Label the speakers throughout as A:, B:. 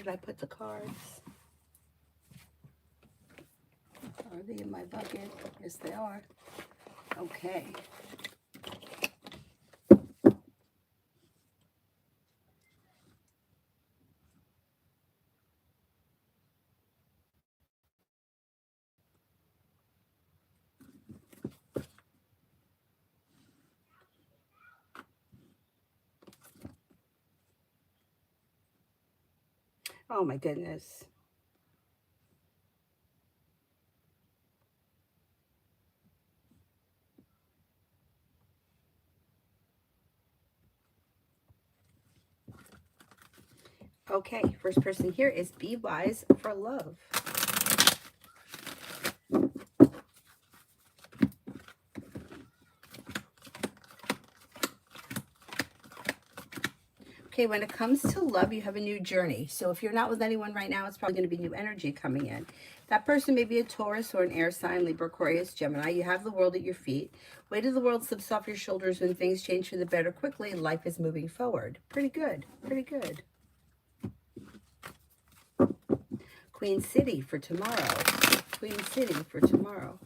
A: did I put the cards? Are they in my bucket? Yes, they are. Okay. Oh my goodness. Okay, first person here is Be Wise for Love. Okay, when it comes to love, you have a new journey. So if you're not with anyone right now, it's probably going to be new energy coming in. That person may be a Taurus or an air sign, Libra, Aquarius, Gemini. You have the world at your feet. Weight of the world slips off your shoulders when things change for the better quickly. Life is moving forward. Pretty good. Pretty good. Queen City for tomorrow. Queen City for tomorrow.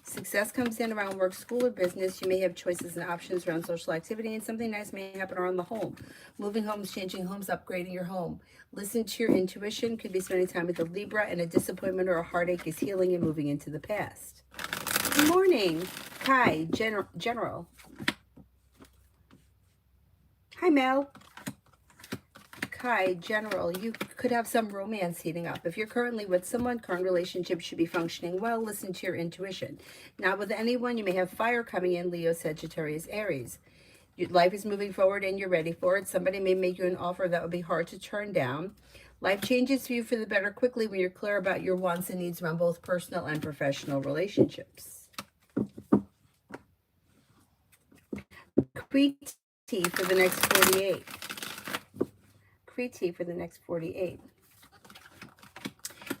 A: Success comes in around work, school, or business. You may have choices and options around social activity, and something nice may happen around the home. Moving homes, changing homes, upgrading your home. Listen to your intuition. Could be spending time with a Libra, and a disappointment or a heartache is healing and moving into the past. Good morning. Hi, General. Hi, Mel. Kai, General, you could have some romance heating up. If you're currently with someone, current relationship should be functioning well. Listen to your intuition. Not with anyone, you may have fire coming in, Leo, Sagittarius, Aries. Your life is moving forward and you're ready for it. Somebody may make you an offer that would be hard to turn down. Life changes for you for the better quickly when you're clear about your wants and needs around both personal and professional relationships. Kriti for the next 48. For the next 48.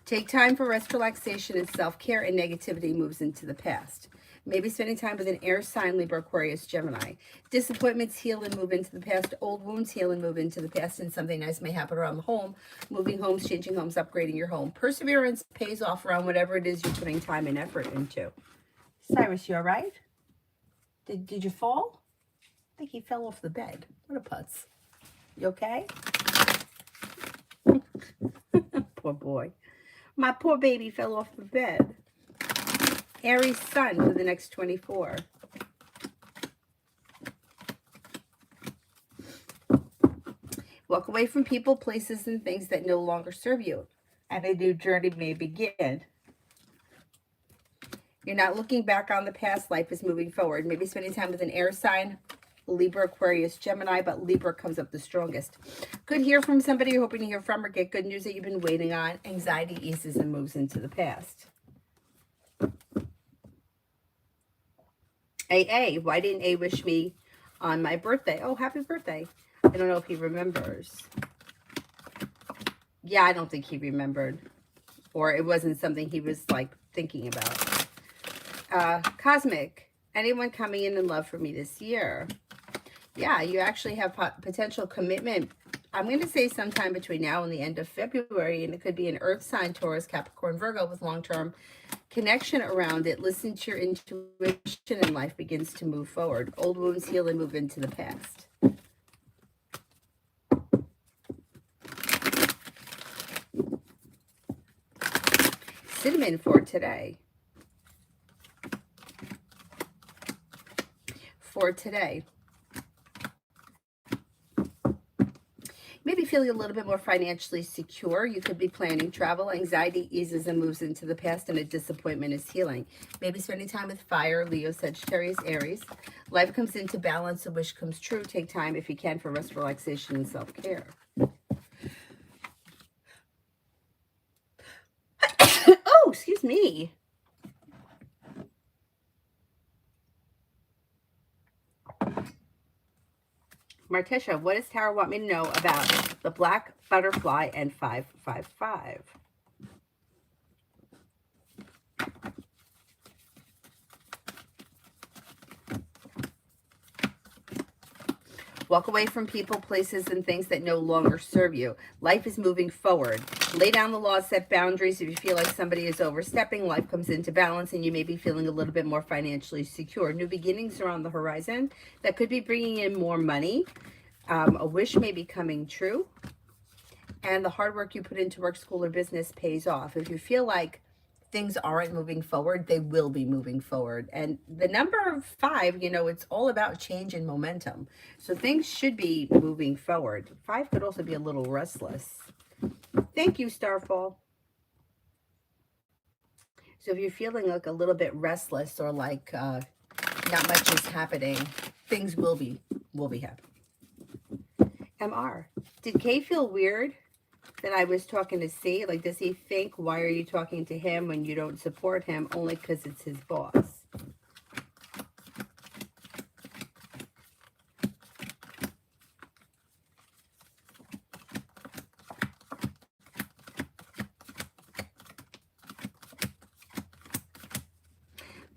A: Take time for rest, relaxation, and self-care, and negativity moves into the past. Maybe spending time with an air sign, Libra, Aquarius, Gemini. Disappointments heal and move into the past. Old wounds heal and move into the past, and something nice may happen around the home. Moving homes, changing homes, upgrading your home. Perseverance pays off around whatever it is you're putting time and effort into. Cyrus, you all right? Did you fall? I think he fell off the bed. What a putz. You okay? Poor boy. My poor baby fell off the bed. Aries Sun for the next 24. Walk away from people, places, and things that no longer serve you, and a new journey may begin. You're not looking back on the past. Life is moving forward. Maybe spending time with an air sign, Libra, Aquarius, Gemini, but Libra comes up the strongest. Could hear from somebody you're hoping to hear from or get good news that you've been waiting on. Anxiety eases and moves into the past. AA, why didn't A wish me on my birthday? Oh, happy birthday. I don't know if he remembers. Yeah, I don't think he remembered. Or it wasn't something he was like thinking about. Cosmic, anyone coming in love for me this year? Yeah, you actually have potential commitment. I'm going to say sometime between now and the end of February, and it could be an earth sign, Taurus, Capricorn, Virgo with long-term connection around it. Listen to your intuition and life begins to move forward. Old wounds heal and move into the past. Cinnamon for today. Maybe feeling a little bit more financially secure. You could be planning travel. Anxiety eases and moves into the past, and a disappointment is healing. Maybe spending time with fire, Leo, Sagittarius, Aries. Life comes into balance. A wish comes true. Take time if you can for rest, relaxation, and self-care. Oh, excuse me. Martisha, what does Tara want me to know about the black butterfly and 555? Walk away from people, places, and things that no longer serve you. Life is moving forward. Lay down the law, set boundaries. If you feel like somebody is overstepping, life comes into balance and you may be feeling a little bit more financially secure. New beginnings are on the horizon that could be bringing in more money. A wish may be coming true. And the hard work you put into work, school, or business pays off. If you feel like things aren't moving forward, they will be moving forward. And the number 5, it's all about change and momentum. So things should be moving forward. 5 could also be a little restless. Thank you, Starfall. So if you're feeling like a little bit restless or like not much is happening, things will be happening. MR. Did Kay feel weird that I was talking to C? Like, does he think, why are you talking to him when you don't support him only because it's his boss?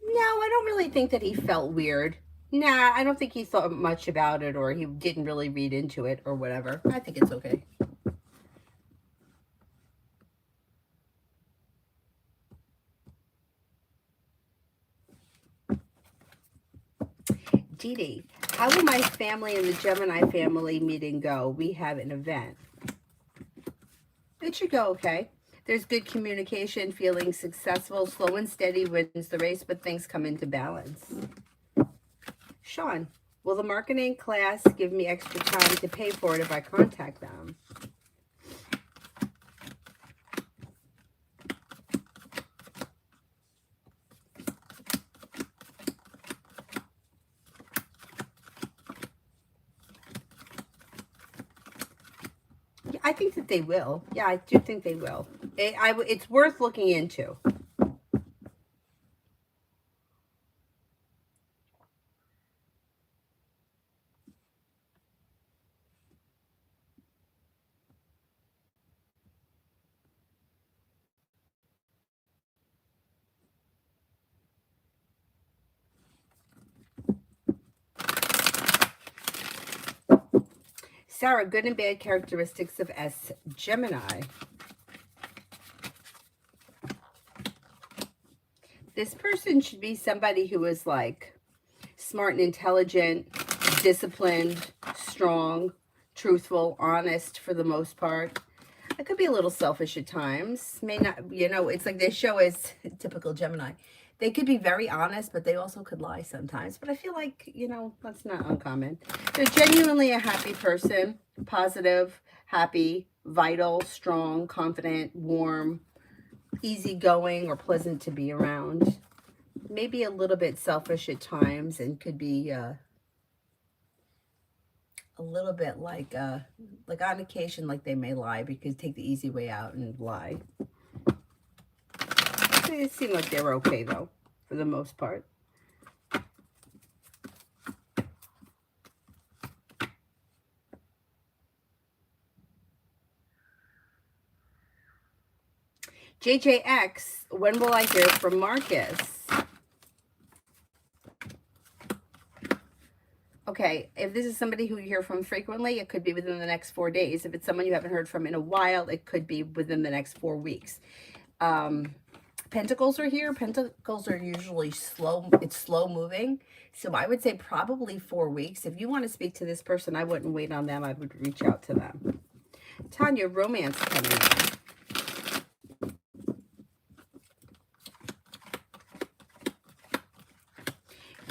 A: No, I don't really think that he felt weird. Nah, I don't think he thought much about it or he didn't really read into it or whatever. I think it's okay. Dee Dee, how will my family and the Gemini family meeting go? We have an event. It should go okay. There's good communication, feeling successful, slow and steady wins the race, but things come into balance. Sean, will the marketing class give me extra time to pay for it if I contact them? I think that they will. Yeah, I do think they will. It's worth looking into. Sarah, good and bad characteristics of S Gemini. This person should be somebody who is like smart and intelligent, disciplined, strong, truthful, honest for the most part. I could be a little selfish at times. May not, it's like this show is typical Gemini. They could be very honest, but they also could lie sometimes. But I feel like, that's not uncommon. They're genuinely a happy person, positive, happy, vital, strong, confident, warm, easygoing, or pleasant to be around. Maybe a little bit selfish at times and could be a little bit like on occasion, like they may lie because take the easy way out and lie. They seem like they're okay though, for the most part. JJX, when will I hear from Marcus? Okay, if this is somebody who you hear from frequently, it could be within the next 4 days. If it's someone you haven't heard from in a while, it could be within the next 4 weeks. Pentacles are here. Pentacles are usually slow. It's slow moving. So I would say probably 4 weeks. If you want to speak to this person, I wouldn't wait on them. I would reach out to them. Tanya, romance coming up.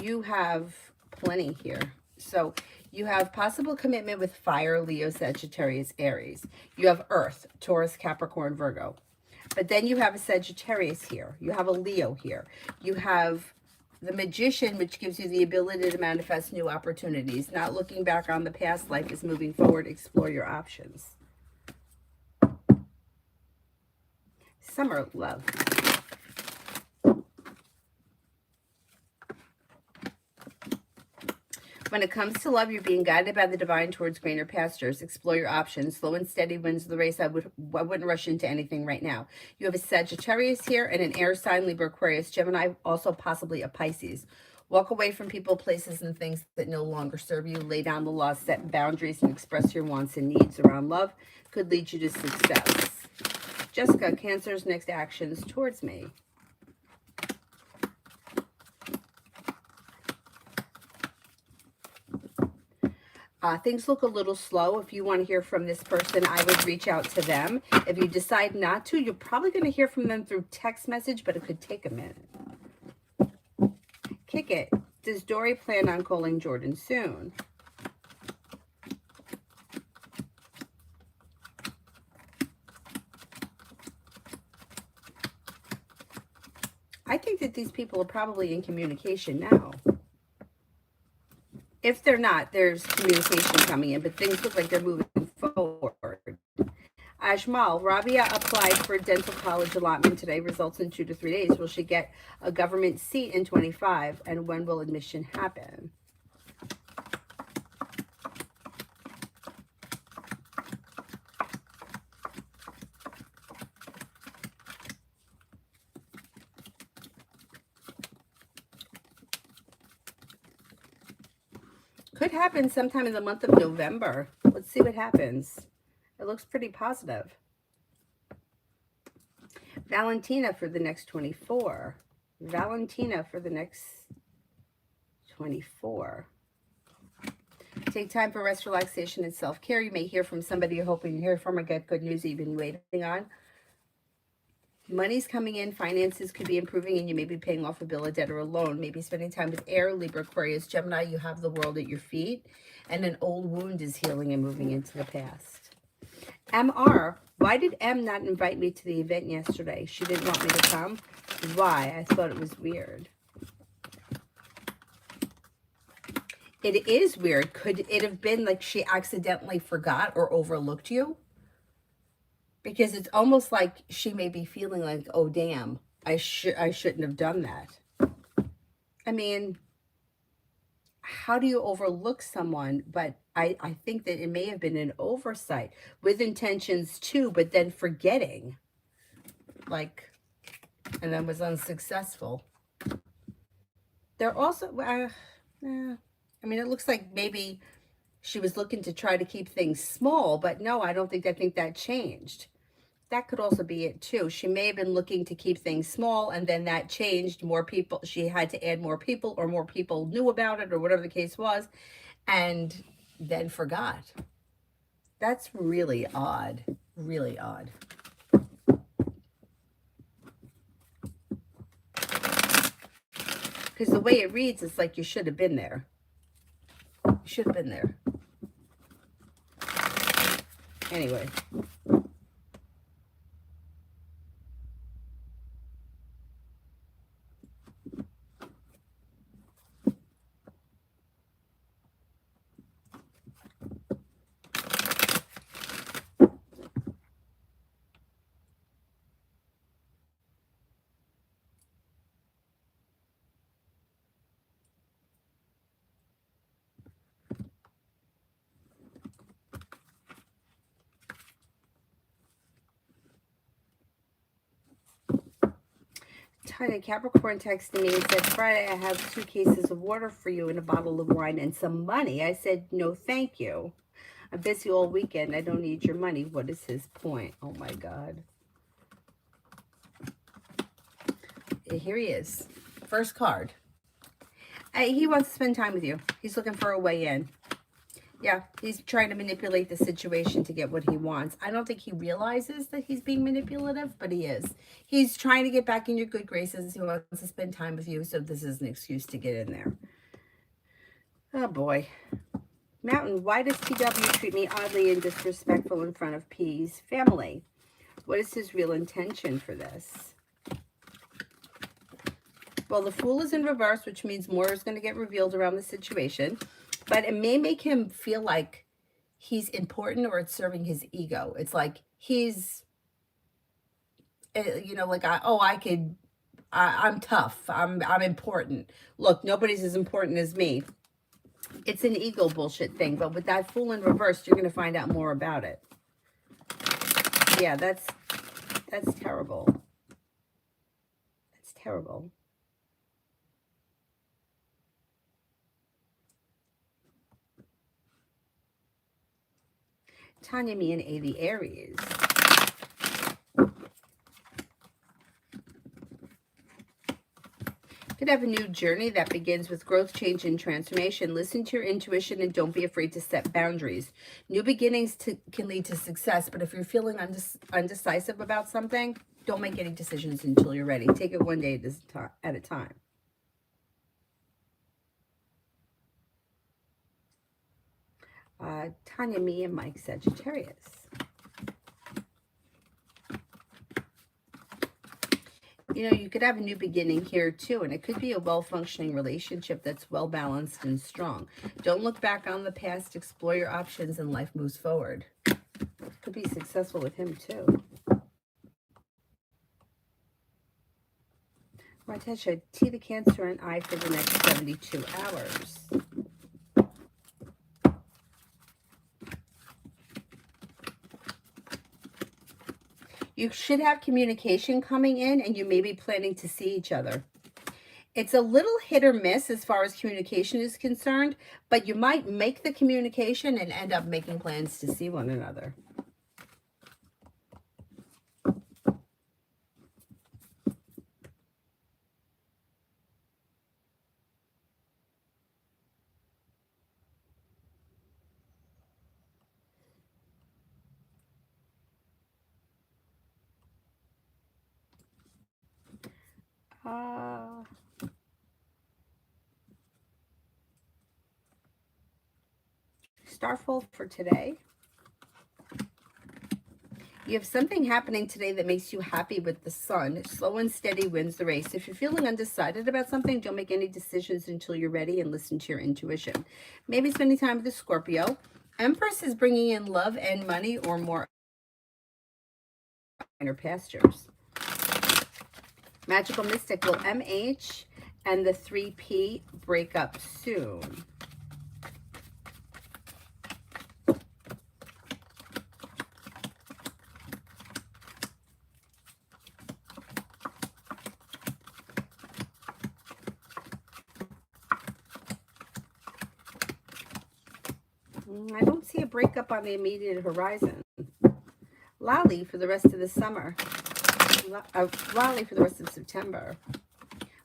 A: You have plenty here. So you have possible commitment with fire, Leo, Sagittarius, Aries. You have Earth, Taurus, Capricorn, Virgo. But then you have a Sagittarius here. You have a Leo here. You have the Magician, which gives you the ability to manifest new opportunities. Not looking back on the past, life is moving forward. Explore your options. Summer love. When it comes to love, you're being guided by the divine towards greener pastures. Explore your options. Slow and steady wins the race. I wouldn't rush into anything right now. You have a Sagittarius here and an air sign, Libra, Aquarius, Gemini, also possibly a Pisces. Walk away from people, places, and things that no longer serve you. Lay down the law, set boundaries, and express your wants and needs around love. Could lead you to success. Jessica, Cancer's next actions towards me. Things look a little slow. If you want to hear from this person, I would reach out to them. If you decide not to, you're probably going to hear from them through text message, but it could take a minute. Kick it. Does Dory plan on calling Jordan soon? I think that these people are probably in communication now. If they're not, there's communication coming in, but things look like they're moving forward. Ajmal, Rabia applied for dental college allotment today. Results in 2 to 3 days. Will she get a government seat in 25? And when will admission happen? Could happen sometime in the month of November. Let's see what happens. It looks pretty positive. Valentina for the next 24. Valentina for the next 24. Take time for rest, relaxation, and self-care. You may hear from somebody you're hoping to hear from or get good news you've been waiting on. Money's coming in, finances could be improving, and you may be paying off a bill, a debt, or a loan. Maybe spending time with Air, Libra, Aquarius, Gemini. You have the world at your feet, and an old wound is healing and moving into the past. MR, why did M not invite me to the event yesterday? She didn't want me to come. Why? I thought it was weird. It is weird. Could it have been like she accidentally forgot or overlooked you? Because it's almost like she may be feeling like, oh, damn, I shouldn't have done that. I mean, how do you overlook someone? But I think that it may have been an oversight with intentions too, but then forgetting, like, and then was unsuccessful. They're also, I mean, it looks like maybe she was looking to try to keep things small, but no, I don't think, I think that changed. That could also be it too. She may have been looking to keep things small, and then that changed. More people, she had to add more people, or more people knew about it, or whatever the case was, and then forgot. That's really odd. Really odd. Because the way it reads, it's like you should have been there. You should have been there. Anyway. Tanya, Capricorn texted me and said, Friday, I have 2 cases of water for you and a bottle of wine and some money. I said, no, thank you. I'm busy all weekend. I don't need your money. What is his point? Oh, my God. Here he is. First card. He wants to spend time with you. He's looking for a way in. Yeah, he's trying to manipulate the situation to get what he wants. I don't think he realizes that he's being manipulative, but he is. He's trying to get back in your good graces. He wants to spend time with you, so this is an excuse to get in there. Oh, boy. Mountain, why does TW treat me oddly and disrespectful in front of P's family? What is his real intention for this? Well, the Fool is in reverse, which means more is going to get revealed around the situation. But it may make him feel like he's important, or it's serving his ego. It's like he's, you know, like, I'm tough. I'm important. Look, nobody's as important as me. It's an ego bullshit thing. But with that Fool in reverse, you're going to find out more about it. Yeah, that's terrible. That's terrible. Tanya, me, and A, the Aries. Could have a new journey that begins with growth, change, and transformation. Listen to your intuition and don't be afraid to set boundaries. New beginnings can lead to success, but if you're feeling undecisive about something, don't make any decisions until you're ready. Take it one day at a time. Tanya, me, and Mike, Sagittarius. You know, you could have a new beginning here too, and it could be a well-functioning relationship that's well-balanced and strong. Don't look back on the past, explore your options, and life moves forward. Could be successful with him too. Ratesh, T, the Cancer, and I for the next 72 hours. You should have communication coming in, and you may be planning to see each other. It's a little hit or miss as far as communication is concerned, but you might make the communication and end up making plans to see one another. Starfall for today. You have something happening today that makes you happy with the sun. Slow and steady wins the race. If you're feeling undecided about something, don't make any decisions until you're ready and listen to your intuition. Maybe spending time with the Scorpio. Empress is bringing in love and money or more inner pastures. Magical Mystic, will MH and the 3P break up soon? I don't see a breakup on the immediate horizon. Lolly for the rest of the summer. Lolly for the rest of September.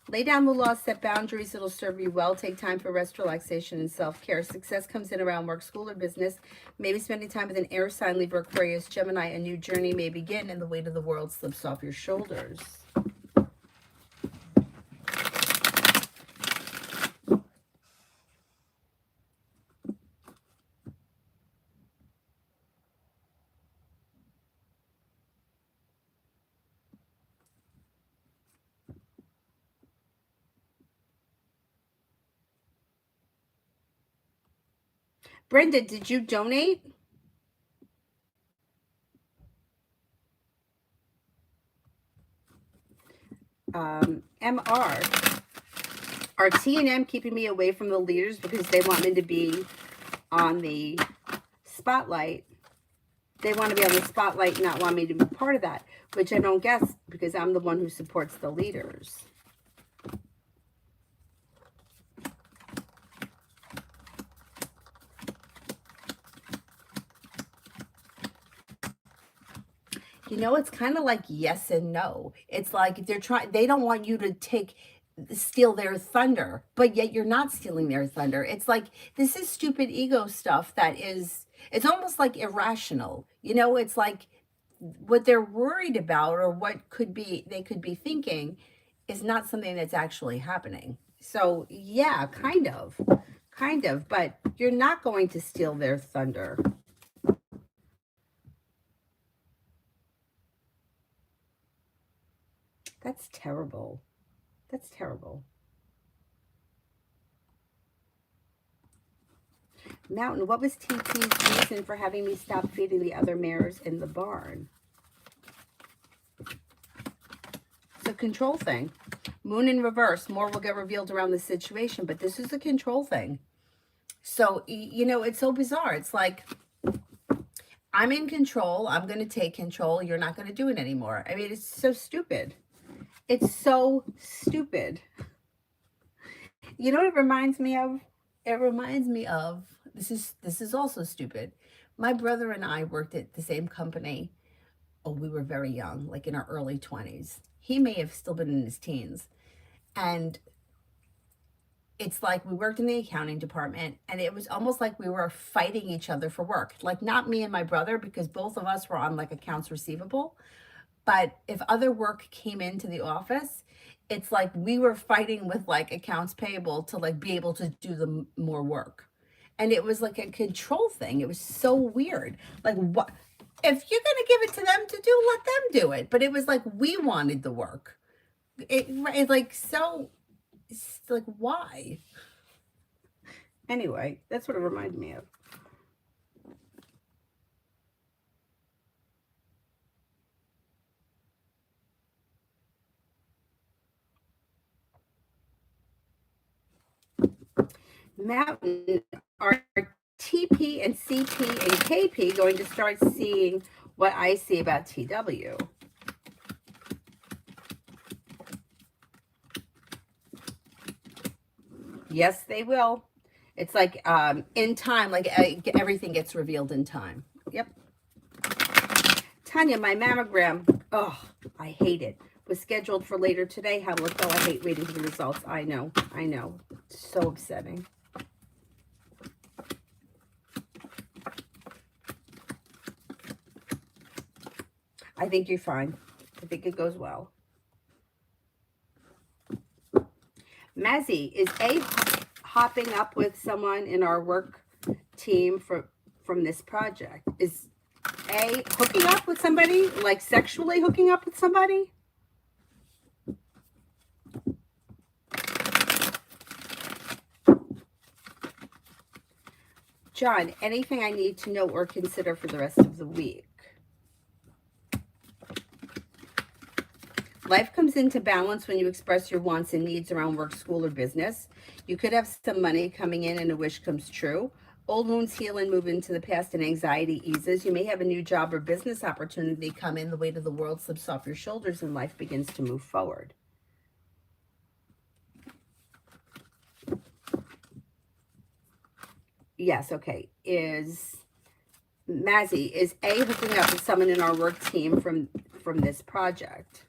A: Lay down the law, set boundaries. It'll serve you well. Take time for rest, relaxation, and self-care. Success comes in around work, school, or business. Maybe spending time with an air sign, Libra, Aquarius, Gemini. A new journey may begin, and the weight of the world slips off your shoulders. Brenda, did you donate? MR. Are T&M keeping me away from the leaders because they want me to be on the spotlight? They want to be on the spotlight and not want me to be part of that, which I don't guess because I'm the one who supports the leaders. You know, it's kind of like yes and no. It's like they don't want you to steal their thunder, but yet you're not stealing their thunder. It's like, this is stupid ego stuff it's almost like irrational. You know, it's like what they're worried about or what they could be thinking is not something that's actually happening. So yeah, kind of, but you're not going to steal their thunder. That's terrible. That's terrible. Mountain, what was TT's reason for having me stop feeding the other mares in the barn? It's a control thing. Moon in reverse. More will get revealed around the situation, but this is a control thing. So, you know, it's so bizarre. It's like, I'm in control. I'm going to take control. You're not going to do it anymore. I mean, it's so stupid. It's so stupid. You know what it reminds me of? It reminds me of, this is also stupid, My brother and I worked at the same company. Oh, we were very young, like in our early 20s. He may have still been in his teens. And it's like we worked in the accounting department, and it was almost like we were fighting each other for work. Like, not me and my brother, because both of us were on like accounts receivable. But if other work came into the office, it's like we were fighting with like accounts payable to like be able to do the more work. And it was like a control thing. It was so weird. Like, what if you're going to give it to them to do, let them do it. But it was like we wanted the work. It's like, so it's like, why? Anyway, that's what it reminded me of. Mountain, are TP and CP and KP going to start seeing what I see about TW? Yes, they will. It's like in time, like everything gets revealed in time. Yep. Tanya, my mammogram, oh, I hate it. Was scheduled for later today. How will it go? I hate waiting for the results. I know. So upsetting. I think you're fine. I think it goes well. Mazzy, is A hopping up with someone in our work team from this project? Is A hooking up with somebody, like sexually hooking up with somebody? John, anything I need to know or consider for the rest of the week? Life comes into balance when you express your wants and needs around work, school, or business. You could have some money coming in and a wish comes true. Old wounds heal and move into the past and anxiety eases. You may have a new job or business opportunity come in. The weight of the world slips off your shoulders and life begins to move forward. Yes, okay. Is Mazzy, is A hooking up with someone in our work team from this project?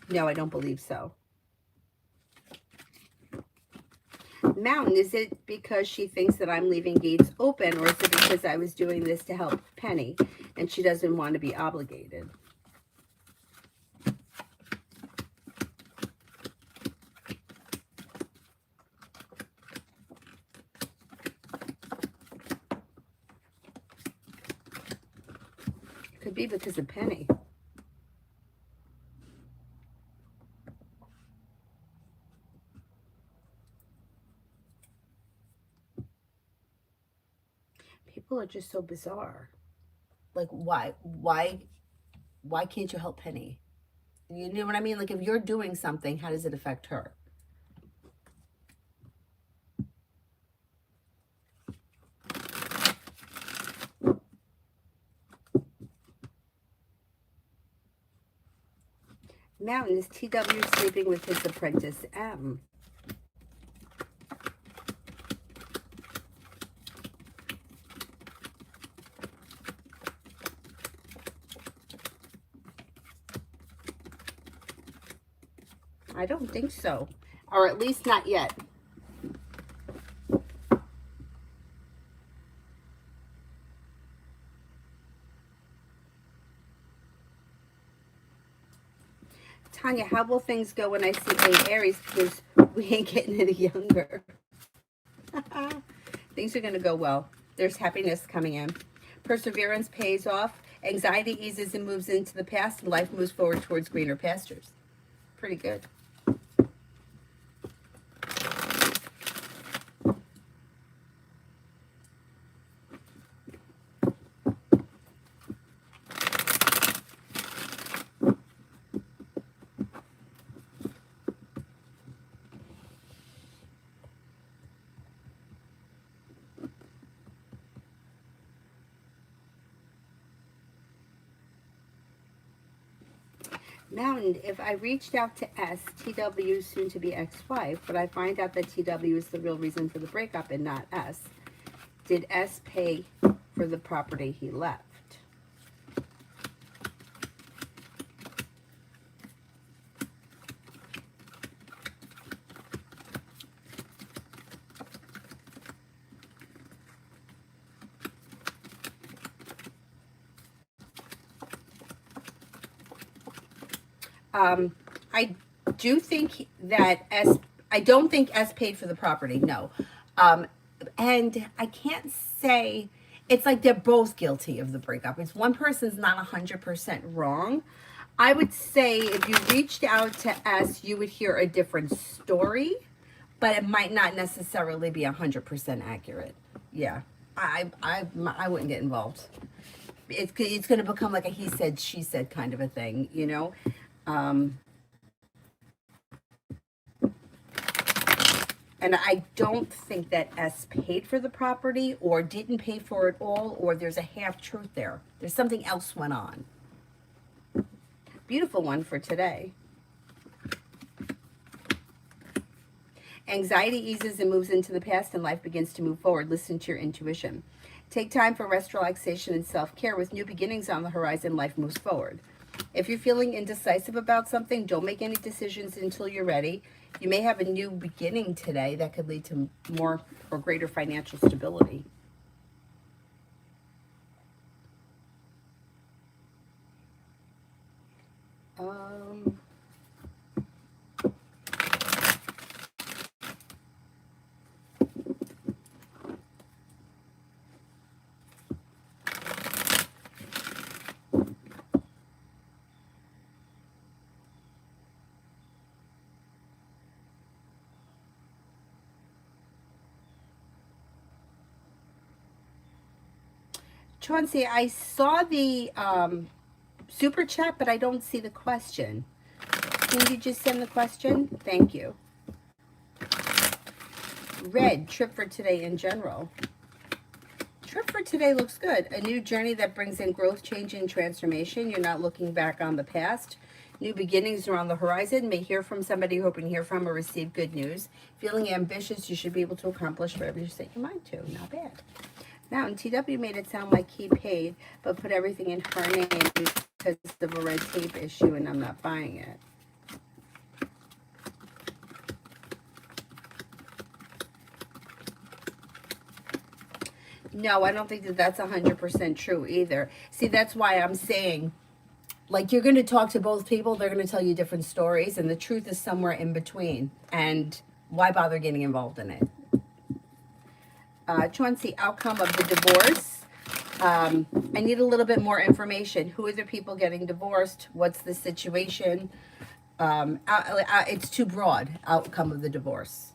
A: No, I don't believe so. Mountain, is it because she thinks that I'm leaving gates open, or is it because I was doing this to help Penny and she doesn't want to be obligated? It could be because of Penny. People are just so bizarre. Like, why can't you help Penny? You know what I mean? Like, if you're doing something, how does it affect her? Mountain, is TW sleeping with his apprentice M? I don't think so, or at least not yet. Tanya, how will things go when I see A Aries, because we ain't getting any younger? Things are going to go well. There's happiness coming in. Perseverance pays off. Anxiety eases and moves into the past, and life moves forward towards greener pastures. Pretty good. Mountain, if I reached out to S, TW soon to be ex-wife, but I find out that TW is the real reason for the breakup and not S, did S pay for the property he left? I do think that I don't think S paid for the property, no. And I can't say, it's like they're both guilty of the breakup. It's one person's not 100% wrong. I would say if you reached out to S, you would hear a different story, but it might not necessarily be 100% accurate. Yeah, I wouldn't get involved. It's going to become like a he said, she said kind of a thing, you know? And I don't think that S paid for the property or didn't pay for it all, or there's a half truth there. There's something else went on. Beautiful one for today. Anxiety eases and moves into the past and life begins to move forward. Listen to your intuition. Take time for rest, relaxation, and self-care. With new beginnings on the horizon, life moves forward. If you're feeling indecisive about something, don't make any decisions until you're ready. You may have a new beginning today that could lead to more or greater financial stability. Chauncey, I saw the super chat, but I don't see the question. Can you just send the question? Thank you. Red, trip for today in general. Trip for today looks good. A new journey that brings in growth, change, and transformation. You're not looking back on the past. New beginnings are on the horizon. May hear from somebody you're hoping to hear from or receive good news. Feeling ambitious, you should be able to accomplish whatever you set your mind to. Not bad. Now, and TW made it sound like he paid, but put everything in her name because of a red tape issue, and I'm not buying it. No, I don't think that that's 100% true either. See, that's why I'm saying, like, you're going to talk to both people. They're going to tell you different stories, and the truth is somewhere in between. And why bother getting involved in it? Chauncey, outcome of the divorce. I need a little bit more information. Who are the people getting divorced? What's the situation? It's too broad, outcome of the divorce.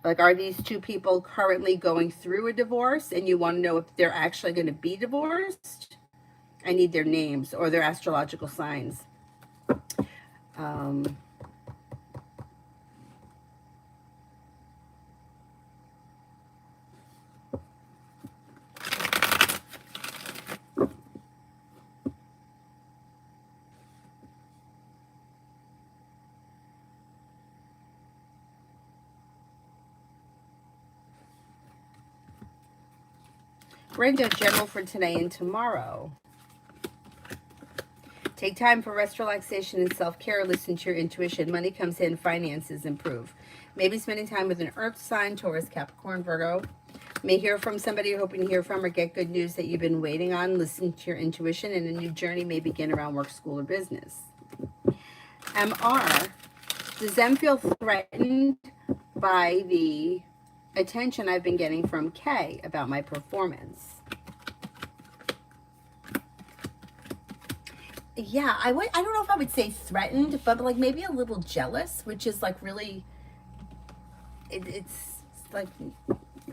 A: Like, are these two people currently going through a divorce and you want to know if they're actually going to be divorced? I need their names or their astrological signs. Brenda, general for today and tomorrow. Take time for rest, relaxation, and self-care. Listen to your intuition. Money comes in, finances improve. Maybe spending time with an earth sign, Taurus, Capricorn, Virgo. May hear from somebody you're hoping to hear from or get good news that you've been waiting on. Listen to your intuition, and a new journey may begin around work, school, or business. MR, does M feel threatened by the attention I've been getting from K about my performance? Yeah, I don't know if I would say threatened, but like maybe a little jealous, which is like really, it's like,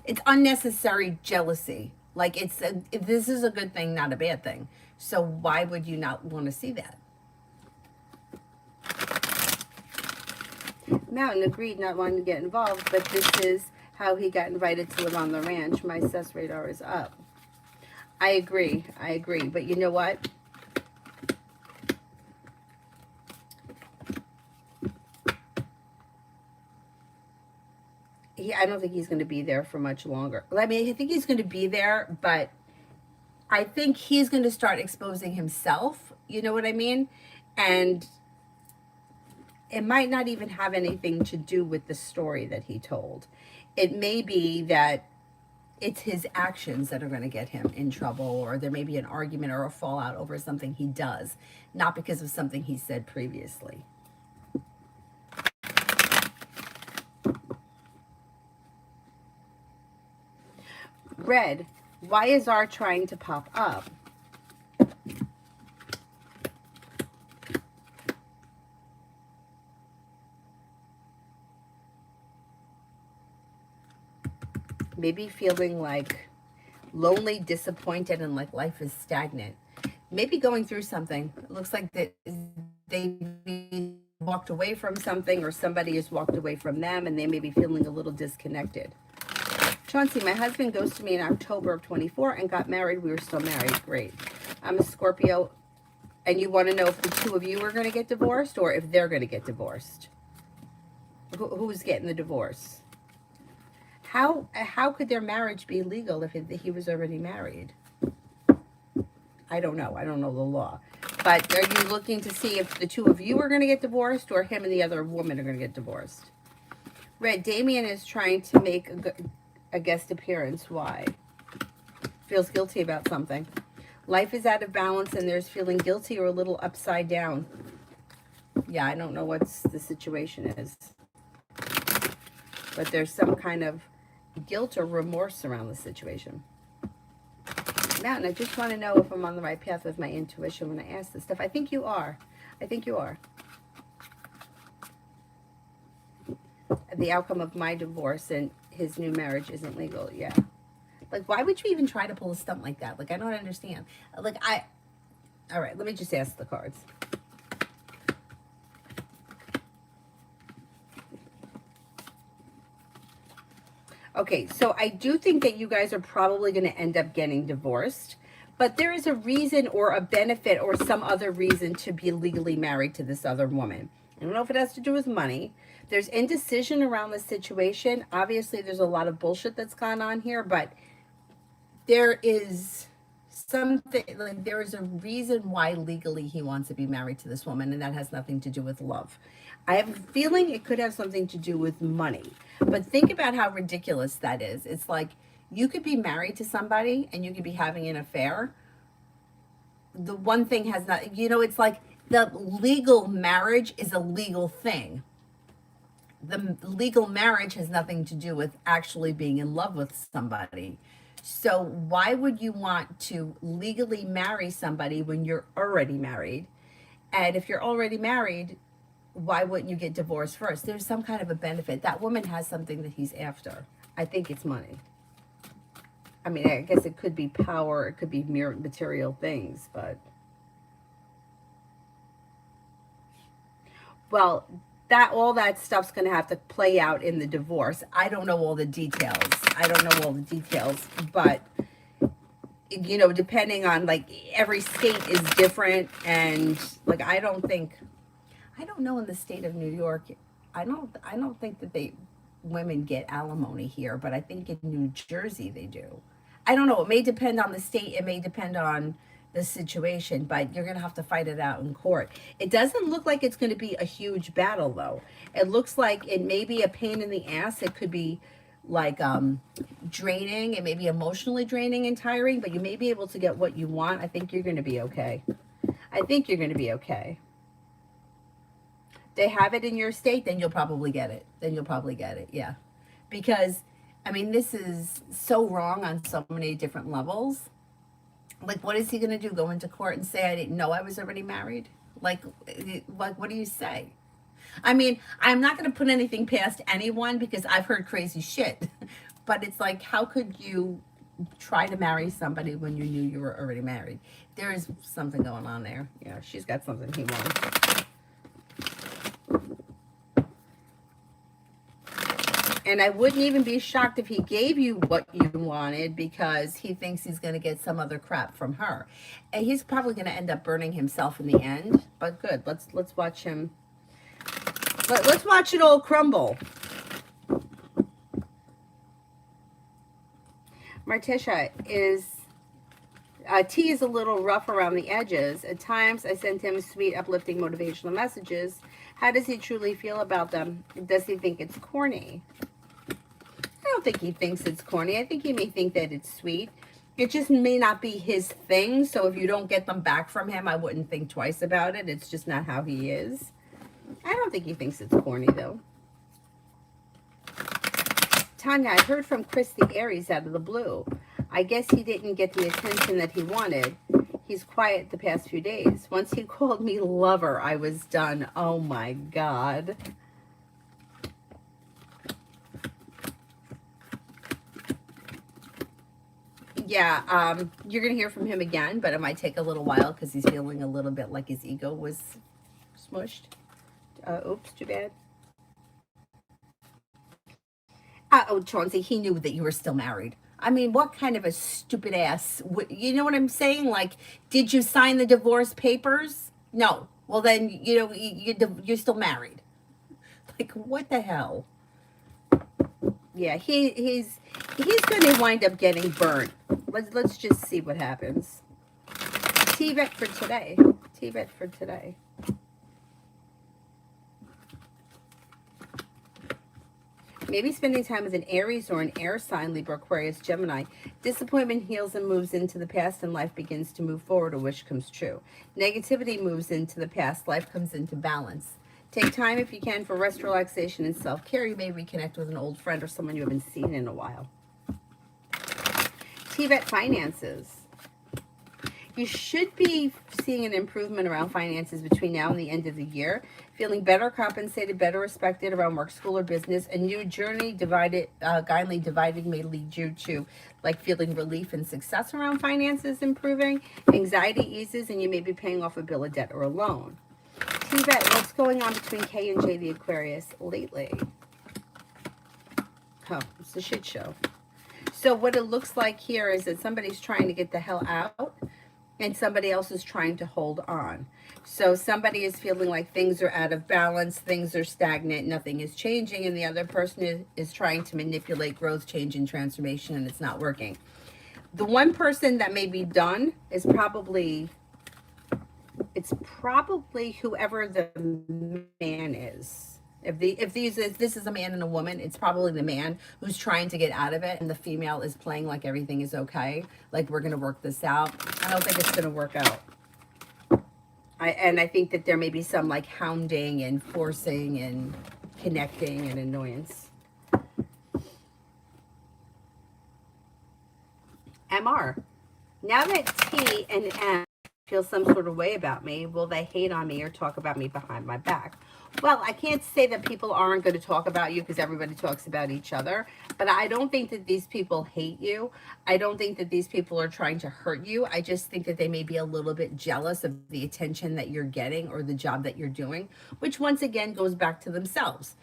A: it's unnecessary jealousy. Like this is a good thing, not a bad thing. So why would you not want to see that? Mountain agreed, not wanting to get involved, but this is how he got invited to live on the ranch. My sus radar is up. I agree. I agree. But you know what? I don't think he's going to be there for much longer. I mean, I think he's going to be there, but I think he's going to start exposing himself. You know what I mean? And it might not even have anything to do with the story that he told. It may be that it's his actions that are going to get him in trouble, or there may be an argument or a fallout over something he does, not because of something he said previously. Red, why is R trying to pop up? Maybe feeling like lonely, disappointed, and like life is stagnant. Maybe going through something. It looks like that they walked away from something, or somebody has walked away from them, and they may be feeling a little disconnected. Chauncey, my husband ghosted me in October of 24 and got married. We were still married. Great. I'm a Scorpio, and you want to know if the two of you are going to get divorced or if they're going to get divorced. Who's getting the divorce? How could their marriage be legal if he was already married? I don't know. I don't know the law. But are you looking to see if the two of you are going to get divorced or him and the other woman are going to get divorced? Red, Damien is trying to make a guest appearance. Why? Feels guilty about something. Life is out of balance and there's feeling guilty or a little upside down. Yeah, I don't know what the situation is. But there's some kind of guilt or remorse around the situation. Mountain, I just want to know if I'm on the right path with my intuition when I ask this stuff. I think you are. I think you are. The outcome of my divorce and his new marriage isn't legal. Yeah. Like, why would you even try to pull a stunt like that? Like, I don't understand. Like, all right, let me just ask the cards. Okay, so I do think that you guys are probably going to end up getting divorced, but there is a reason or a benefit or some other reason to be legally married to this other woman. I don't know if it has to do with money. There's indecision around the situation. Obviously, there's a lot of bullshit that's gone on here, but there is something, like there is a reason why legally he wants to be married to this woman, and that has nothing to do with love. I have a feeling it could have something to do with money. But think about how ridiculous that is. It's like you could be married to somebody and you could be having an affair. The one thing has not, it's like the legal marriage is a legal thing. The legal marriage has nothing to do with actually being in love with somebody. So why would you want to legally marry somebody when you're already married? And if you're already married, why wouldn't you get divorced first? There's some kind of a benefit. That woman has something that he's after. I think it's money. I mean, I guess it could be power. It could be mere material things, but... Well, all that stuff's going to have to play out in the divorce. I don't know all the details. But, depending on, like, every state is different. And, like, I don't know in the state of New York, I don't think that women get alimony here, but I think in New Jersey they do. I don't know. It may depend on the state. It may depend on the situation, but you're going to have to fight it out in court. It doesn't look like it's going to be a huge battle, though. It looks like it may be a pain in the ass. It could be like draining. It may be emotionally draining and tiring, but you may be able to get what you want. I think you're going to be okay. They have it in your state, then you'll probably get it. Yeah. Because, I mean, this is so wrong on so many different levels. Like, what is he going to do? Go into court and say, I didn't know I was already married? Like, what do you say? I mean, I'm not going to put anything past anyone because I've heard crazy shit. But it's like, how could you try to marry somebody when you knew you were already married? There is something going on there. Yeah, she's got something he wants. And I wouldn't even be shocked if he gave you what you wanted because he thinks he's going to get some other crap from her. And he's probably going to end up burning himself in the end. But good. Let's watch him. Let's watch it all crumble. Martisha is T is a little rough around the edges. At times, I send him sweet, uplifting, motivational messages. How does he truly feel about them? Does he think it's corny? I don't think he thinks it's corny. I think he may think that it's sweet. It just may not be his thing. So if you don't get them back from him, I wouldn't think twice about it. It's just not how he is. I don't think he thinks it's corny, though. Tanya, I heard from Chris the Aries out of the blue. I guess he didn't get the attention that he wanted. He's quiet the past few days. Once he called me lover, I was done. Oh my God. Yeah, you're going to hear from him again, but it might take a little while because he's feeling a little bit like his ego was smushed. Oops, too bad. Oh, Chauncey, he knew that you were still married. I mean, what kind of a stupid ass, you know what I'm saying? Like, did you sign the divorce papers? No. Well, then, you know, you're still married. Like, what the hell? Yeah, he's going to wind up getting burnt. Let's just see what happens. TVET for today. TVET for today. Maybe spending time with an Aries or an air sign, Libra, Aquarius, Gemini. Disappointment heals and moves into the past and life begins to move forward. A wish comes true. Negativity moves into the past. Life comes into balance. Take time if you can for rest, relaxation, and self-care. You may reconnect with an old friend or someone you haven't seen in a while. TVET finances. You should be seeing an improvement around finances between now and the end of the year. Feeling better compensated, better respected around work, school, or business. A new journey kindly divided may lead you to like feeling relief and success around finances improving. Anxiety eases and you may be paying off a bill of debt or a loan. TVET, what's going on between K and J, the Aquarius, lately? Oh, it's a shit show. So what it looks like here is that somebody's trying to get the hell out and somebody else is trying to hold on. So somebody is feeling like things are out of balance, things are stagnant, nothing is changing, and the other person is trying to manipulate growth, change, and transformation, and it's not working. The one person that may be done is probably whoever the man is. If this is a man and a woman, it's probably the man who's trying to get out of it, and the female is playing like everything is okay, like we're gonna work this out. I don't think it's gonna work out. I think that there may be some like hounding and forcing and connecting and annoyance. MR. Now that T and M feel some sort of way about me, will they hate on me or talk about me behind my back? Well, I can't say that people aren't going to talk about you because everybody talks about each other, but I don't think that these people hate you. I don't think that these people are trying to hurt you. I just think that they may be a little bit jealous of the attention that you're getting or the job that you're doing, which once again goes back to themselves.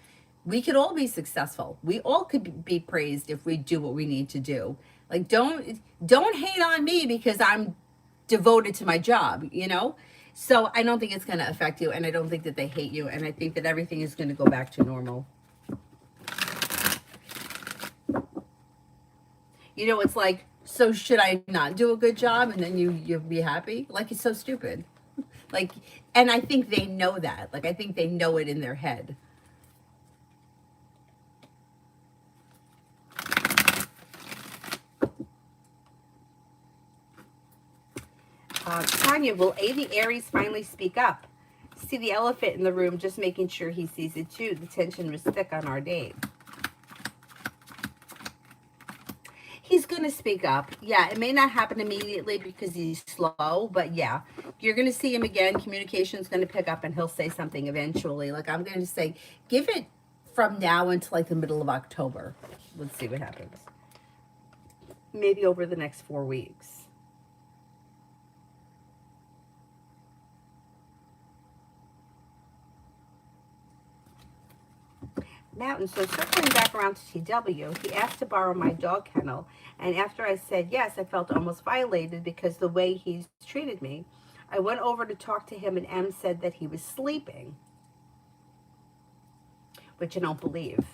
A: We could all be successful. We all could be praised if we do what we need to do. Like, don't hate on me because I'm devoted to my job, you know? So I don't think it's going to affect you, and I don't think that they hate you, and I think that everything is going to go back to normal. You know, it's like, so should I not do a good job and then you'll be happy? Like, it's so stupid. Like, and I think they know that. Like, I think they know it in their head. Tanya, will A, the Aries, finally speak up? See the elephant in the room, just making sure he sees it too. The tension was thick on our date. He's going to speak up. Yeah, it may not happen immediately because he's slow, but yeah, you're going to see him again. Communication is going to pick up and he'll say something eventually. Like, I'm going to say, give it from now until like the middle of October. Let's see what happens. Maybe over the next 4 weeks. Mountain. So circling back around to TW, he asked to borrow my dog kennel, and after I said yes, I felt almost violated because the way he's treated me. I went over to talk to him, and M said that he was sleeping, which I don't believe.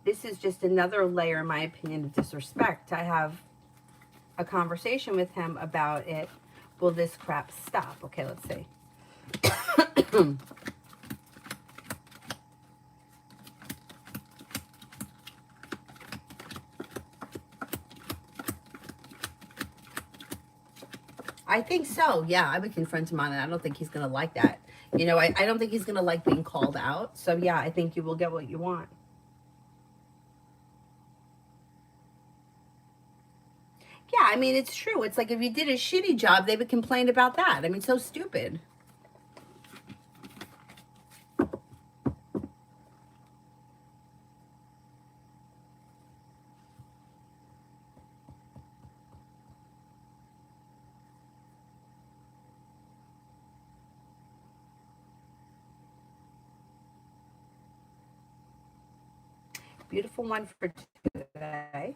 A: This is just another layer, in my opinion, of disrespect. I have a conversation with him about it. Will this crap stop? Okay, let's see. I think so. Yeah, I would confront him on it. I don't think he's going to like that. You know, I don't think he's going to like being called out. So, yeah, I think you will get what you want. Yeah, I mean, it's true. It's like if you did a shitty job, they would complain about that. I mean, so stupid. Beautiful one for today.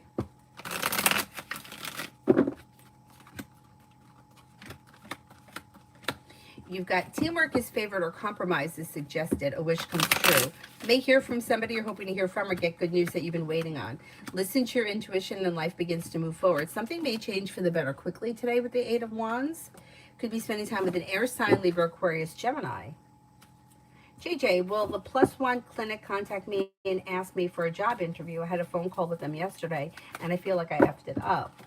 A: You've got teamwork is favored or compromise is suggested. A wish comes true. May hear from somebody you're hoping to hear from or get good news that you've been waiting on. Listen to your intuition and life begins to move forward. Something may change for the better quickly today with the Eight of Wands. Could be spending time with an air sign, Libra, Aquarius, Gemini. JJ, will the +1 clinic contact me and ask me for a job interview? I had a phone call with them yesterday and I feel like I effed it up.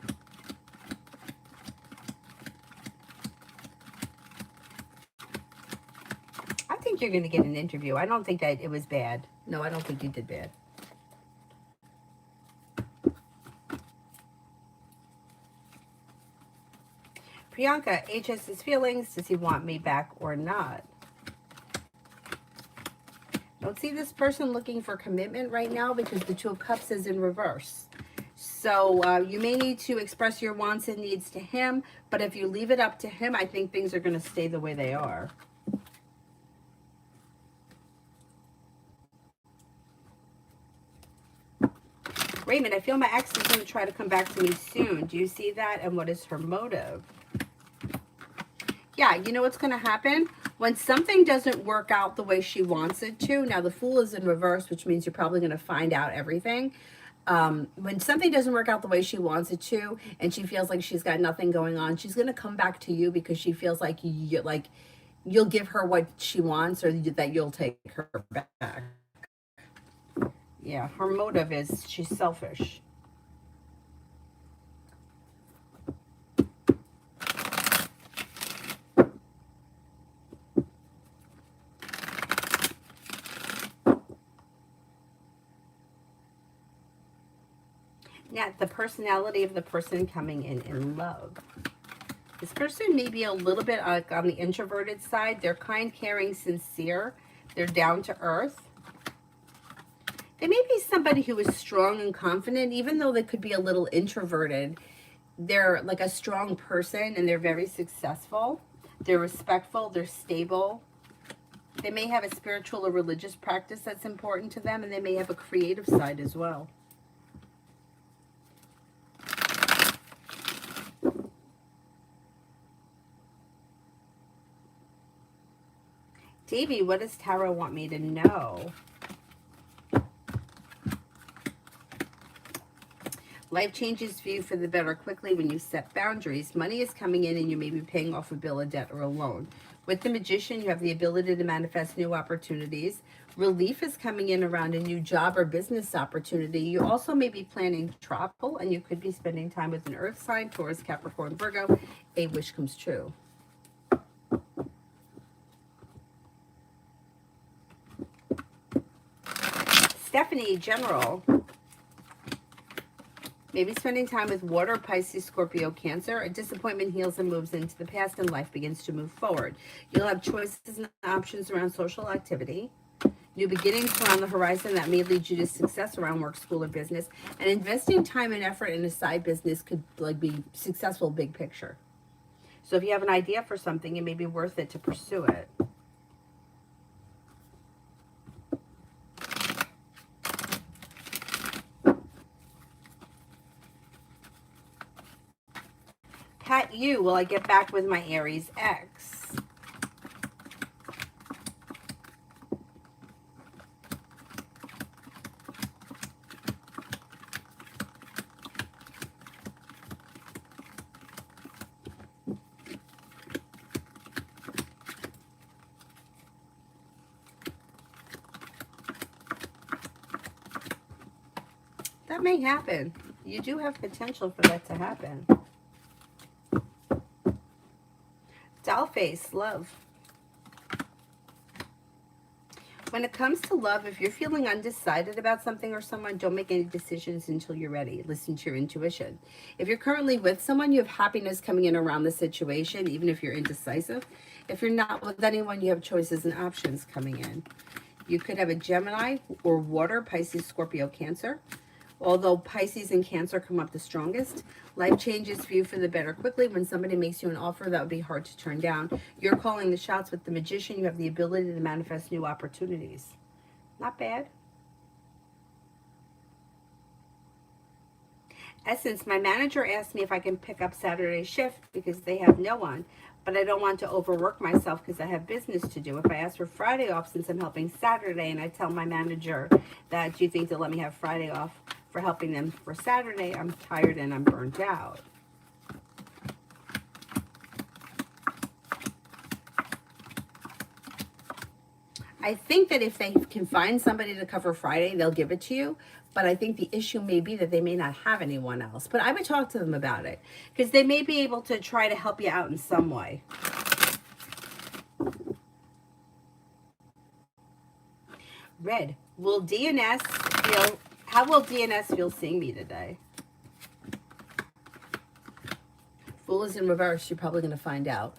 A: I think you're going to get an interview. I don't think that it was bad. No, I don't think you did bad. Priyanka, HS's feelings. Does he want me back or not? Don't see this person looking for commitment right now because the Two of Cups is in reverse. So you may need to express your wants and needs to him, but if you leave it up to him, I think things are going to stay the way they are. Raymond, I feel my ex is going to try to come back to me soon. Do you see that? And what is her motive? Yeah, you know what's going to happen? When something doesn't work out the way she wants it to, now the Fool is in reverse, which means you're probably going to find out everything. When something doesn't work out the way she wants it to, and she feels like she's got nothing going on, she's going to come back to you because she feels like you'll give her what she wants or that you'll take her back. Yeah, her motive is she's selfish. Now, the personality of the person coming in love. This person may be a little bit on the introverted side. They're kind, caring, sincere. They're down to earth. They may be somebody who is strong and confident, even though they could be a little introverted. They're like a strong person and they're very successful. They're respectful. They're stable. They may have a spiritual or religious practice that's important to them, and they may have a creative side as well. Davey, what does Tarot want me to know? Life changes for you for the better quickly when you set boundaries. Money is coming in and you may be paying off a bill, a debt, or a loan. With the Magician, you have the ability to manifest new opportunities. Relief is coming in around a new job or business opportunity. You also may be planning travel, and you could be spending time with an earth sign, Taurus, Capricorn, Virgo. A wish comes true. Stephanie, General. Maybe spending time with water, Pisces, Scorpio, Cancer. A disappointment heals and moves into the past and life begins to move forward. You'll have choices and options around social activity. New beginnings around the horizon that may lead you to success around work, school, or business. And investing time and effort in a side business could be successful big picture. So if you have an idea for something, it may be worth it to pursue it. you? Will I get back with my Aries ex? That may happen. You do have potential for that to happen. Dollface, love. When it comes to love, if you're feeling undecided about something or someone, don't make any decisions until you're ready. Listen to your intuition. If you're currently with someone, you have happiness coming in around the situation, even if you're indecisive. If you're not with anyone, you have choices and options coming in. You could have a Gemini or water, Pisces, Scorpio, Cancer. Although Pisces and Cancer come up the strongest, life changes for you for the better quickly. When somebody makes you an offer, that would be hard to turn down. You're calling the shots with the Magician. You have the ability to manifest new opportunities. Not bad. Essence, my manager asked me if I can pick up Saturday's shift because they have no one, but I don't want to overwork myself because I have business to do. If I ask for Friday off since I'm helping Saturday and I tell my manager that, do you think they'll let me have Friday off for helping them for Saturday? I'm tired and I'm burnt out. I think that if they can find somebody to cover Friday, they'll give it to you. But I think the issue may be that they may not have anyone else. But I would talk to them about it because they may be able to try to help you out in some way. Red, will DNS feel, how will DNS feel seeing me today? Fool is in reverse. You're probably going to find out.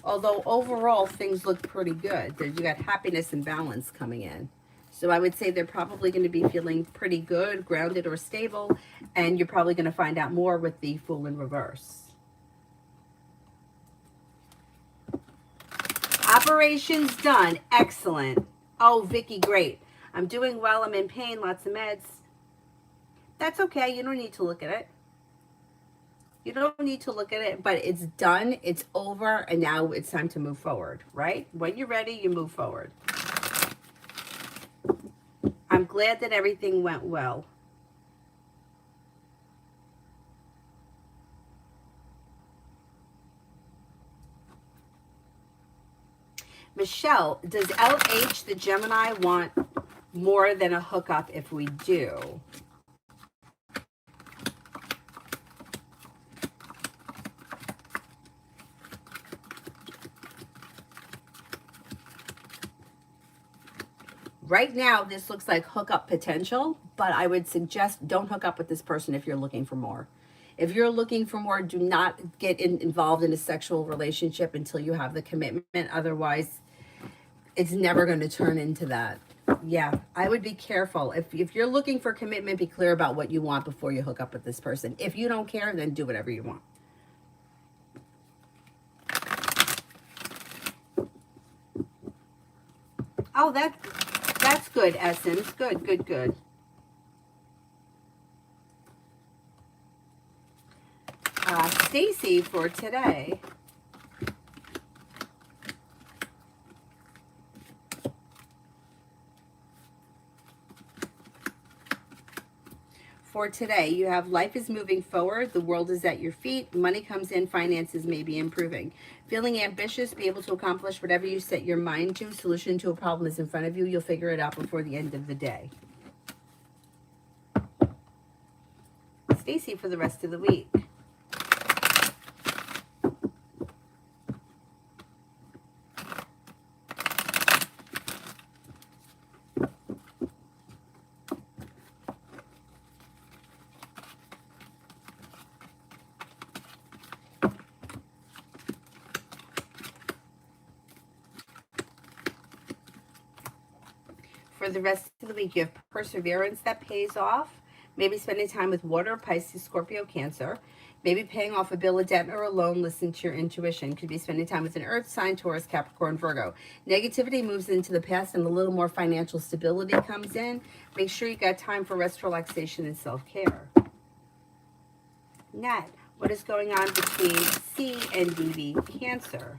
A: Although overall things look pretty good. You got happiness and balance coming in. So I would say they're probably going to be feeling pretty good, grounded or stable, and you're probably going to find out more with the Fool in reverse. Operations done. Excellent. Oh, Vicky, great. I'm doing well. I'm in pain. Lots of meds. That's okay. You don't need to look at it. You don't need to look at it, but it's done. It's over, and now it's time to move forward, right? When you're ready, you move forward. I'm glad that everything went well. Michelle, does LH, the Gemini, want more than a hookup if we do? Right now, this looks like hookup potential, but I would suggest don't hook up with this person if you're looking for more. If you're looking for more, do not get involved in a sexual relationship until you have the commitment. Otherwise, it's never going to turn into that. Yeah, I would be careful. If you're looking for commitment, be clear about what you want before you hook up with this person. If you don't care, then do whatever you want. Oh, that's good, Essence. Good, good, good. Stacy for today. For today, you have life is moving forward. The world is at your feet. Money comes in. Finances may be improving. Feeling ambitious, be able to accomplish whatever you set your mind to. Solution to a problem is in front of you. You'll figure it out before the end of the day. Stacy for the rest of the week. For the rest of the week, you have perseverance that pays off. Maybe spending time with water, Pisces, Scorpio, Cancer. Maybe paying off a bill, a debt, or a loan. Listen to your intuition. Could be spending time with an earth sign, Taurus, Capricorn, Virgo. Negativity moves into the past and a little more financial stability comes in. Make sure you got time for rest, relaxation, and self-care. Nat, What is going on between C and DV Cancer?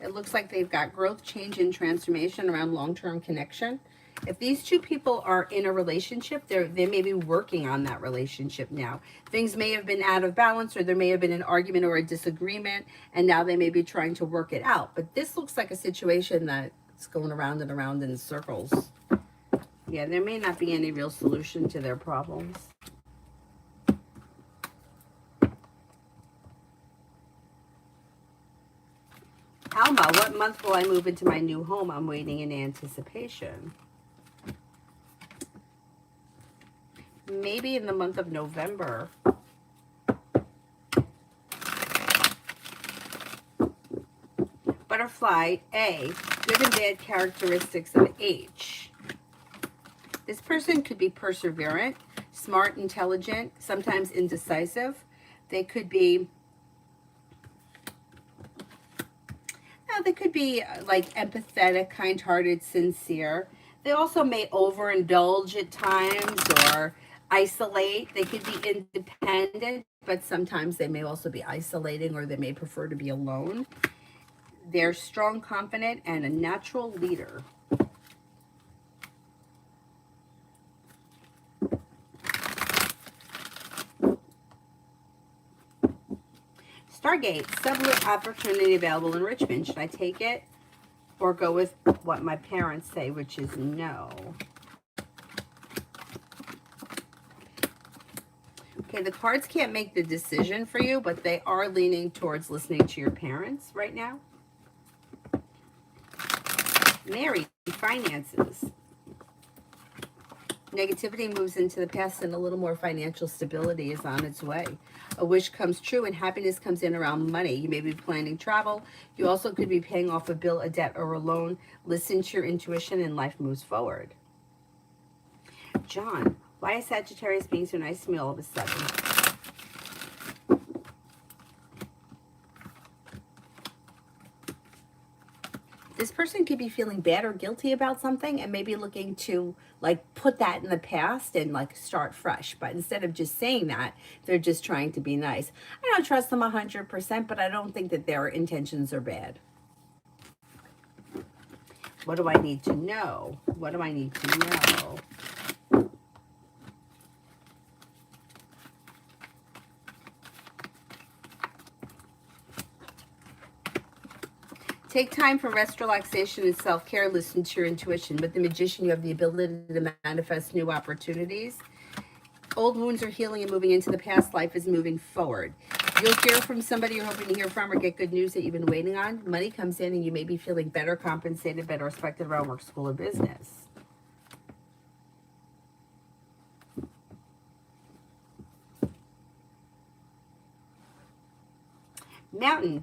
A: It looks like they've got growth, change, and transformation around long-term connection. If these two people are in a relationship, they may be working on that relationship now. Things may have been out of balance, or there may have been an argument or a disagreement, and now they may be trying to work it out. But this looks like a situation that's going around and around in circles. Yeah, there may not be any real solution to their problems. Alma, what month will I move into my new home? I'm waiting in anticipation. Maybe in the month of November. Butterfly, A, good and bad characteristics of H. This person could be perseverant, smart, intelligent, sometimes indecisive. They could be like empathetic, kind-hearted, sincere. They also may overindulge at times or isolate. They could be independent, but sometimes they may also be isolating, or they may prefer to be alone. They're strong, confident, and a natural leader. Stargate, sublet opportunity available in Richmond. Should I take it or go with what my parents say, which is no? Okay, the cards can't make the decision for you, but they are leaning towards listening to your parents right now. Mary, finances. Negativity moves into the past, and a little more financial stability is on its way. A wish comes true, and happiness comes in around money. You may be planning travel. You also could be paying off a bill, a debt, or a loan. Listen to your intuition, and life moves forward. John, why is Sagittarius being so nice to me all of a sudden? This person could be feeling bad or guilty about something, and maybe looking to like put that in the past and like start fresh. But instead of just saying that, they're just trying to be nice. I don't trust them 100%, but I don't think that their intentions are bad. What do I need to know? What do I need to know? Take time for rest, relaxation, and self-care. Listen to your intuition. With the Magician, you have the ability to manifest new opportunities. Old wounds are healing and moving into the past. Life is moving forward. You'll hear from somebody you're hoping to hear from, or get good news that you've been waiting on. Money comes in, and you may be feeling better compensated, better respected around work, school, or business. Mountain.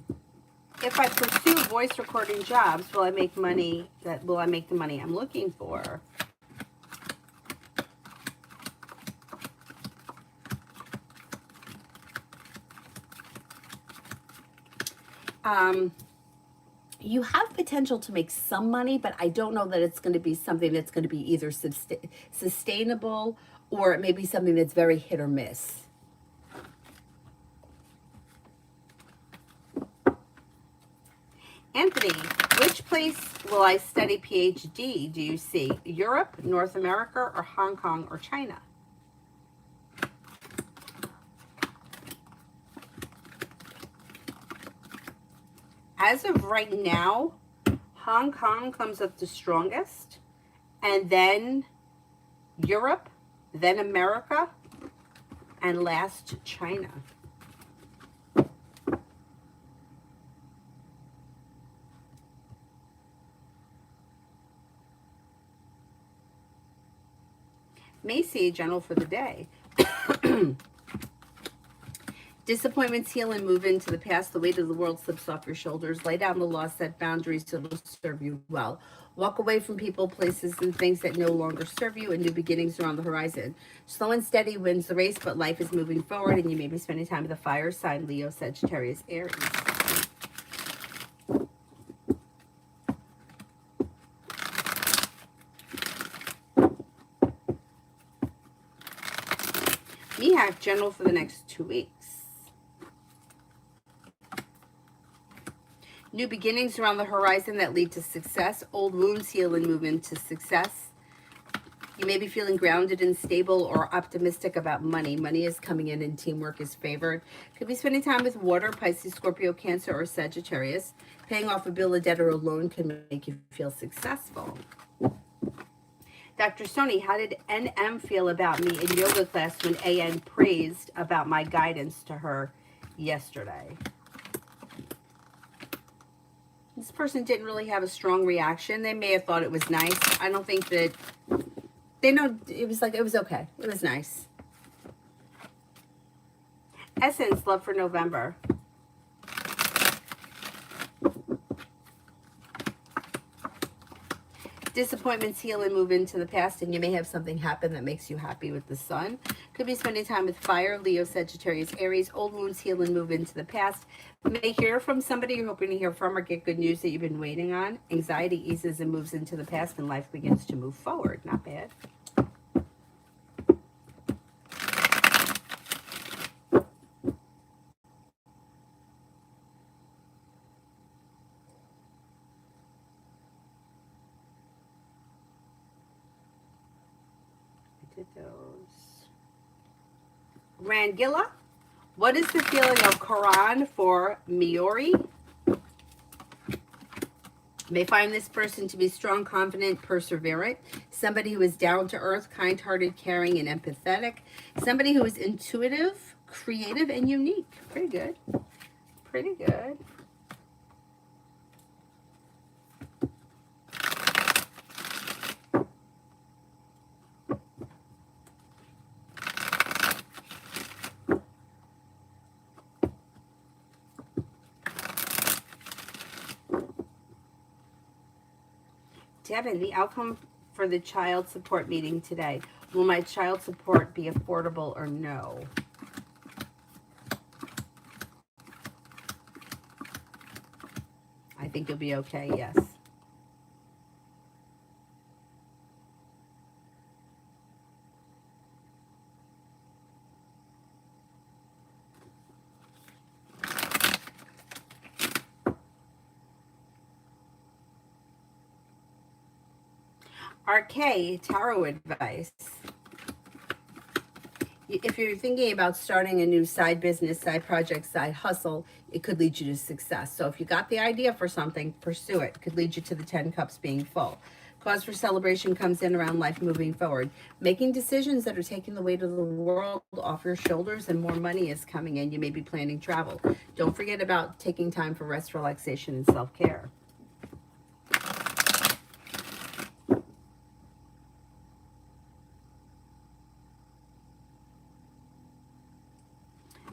A: If I pursue voice recording jobs, will I make money? Will I make the money I'm looking for? You have potential to make some money, but I don't know that it's going to be something that's going to be either sustainable, or it may be something that's very hit or miss. Anthony, which place will I study PhD? Do you see Europe, North America, or Hong Kong, or China? As of right now, Hong Kong comes up the strongest, and then Europe, then America, and last China. Macy, general for the day. Disappointments heal and move into the past. The weight of the world slips off your shoulders. Lay down the law, set boundaries so it'll serve you well. Walk away from people, places, and things that no longer serve you, and new beginnings are on the horizon. Slow and steady wins the race, but life is moving forward, and you may be spending time with a fire sign, Leo, Sagittarius, Aries. Mihak, general for the next 2 weeks. New beginnings are on the horizon that lead to success. Old wounds heal and move into success. You may be feeling grounded and stable or optimistic about money. Money is coming in and teamwork is favored. Could be spending time with water, Pisces, Scorpio, Cancer, or Sagittarius. Paying off a bill, a debt, or a loan can make you feel successful. Dr. Sony, how did NM feel about me in yoga class when AN praised about my guidance to her yesterday? This person didn't really have a strong reaction. They may have thought it was nice. I don't think that they know. It was like, it was okay. It was nice. Essence, love for November. Disappointments heal and move into the past, and you may have something happen that makes you happy with the sun. Could be spending time with fire, Leo, Sagittarius, Aries. Old wounds heal and move into the past. May hear from somebody you're hoping to hear from or get good news that you've been waiting on. Anxiety eases and moves into the past, and life begins to move forward. Not bad. Did those. Rangilla, what is the feeling of Quran for Miori? May find this person to be strong, confident, perseverant, somebody who is down to earth, kind-hearted, caring, and empathetic, somebody who is intuitive, creative, and unique. Pretty good. Pretty good. Devin, the outcome for the child support meeting today. Will my child support be affordable or no? I think you'll be okay, yes. RK, tarot advice. If you're thinking about starting a new side business, side project, side hustle, it could lead you to success. So if you got the idea for something, pursue it. It could lead you to the 10 cups being full. Cause for celebration comes in around life moving forward. Making decisions that are taking the weight of the world off your shoulders, and more money is coming in. You may be planning travel. Don't forget about taking time for rest, relaxation, and self-care.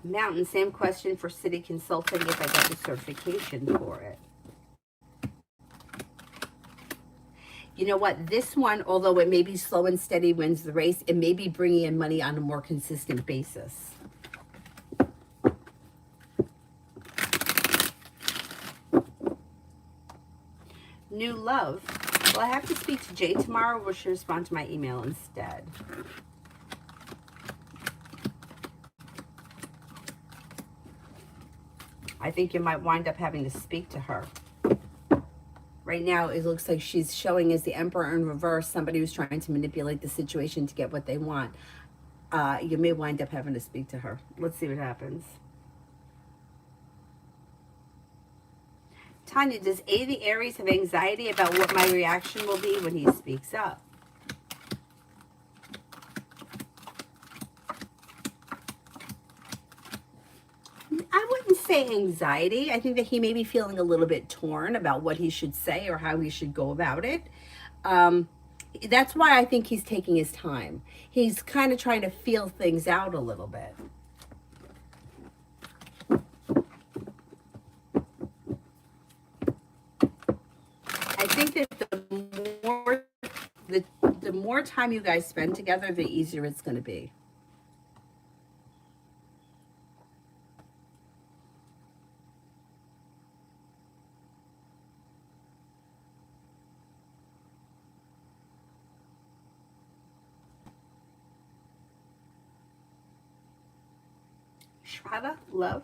A: Mountain, same question for city consulting if I got the certification for it. You know what? This one, although it may be slow and steady wins the race, it may be bringing in money on a more consistent basis. New love. Well, I have to speak to Jay tomorrow, or should respond to my email instead. I think you might wind up having to speak to her. Right now, it looks like she's showing as the Emperor in reverse, somebody who's trying to manipulate the situation to get what they want. You may wind up having to speak to her. Let's see what happens. Tanya, does A, the Aries, have anxiety about what my reaction will be when he speaks up? I wouldn't say anxiety. I think that he may be feeling a little bit torn about what he should say or how he should go about it. That's why I think he's taking his time. He's kind of trying to feel things out a little bit. I think that the more time you guys spend together, the easier it's going to be. Shraddha, love.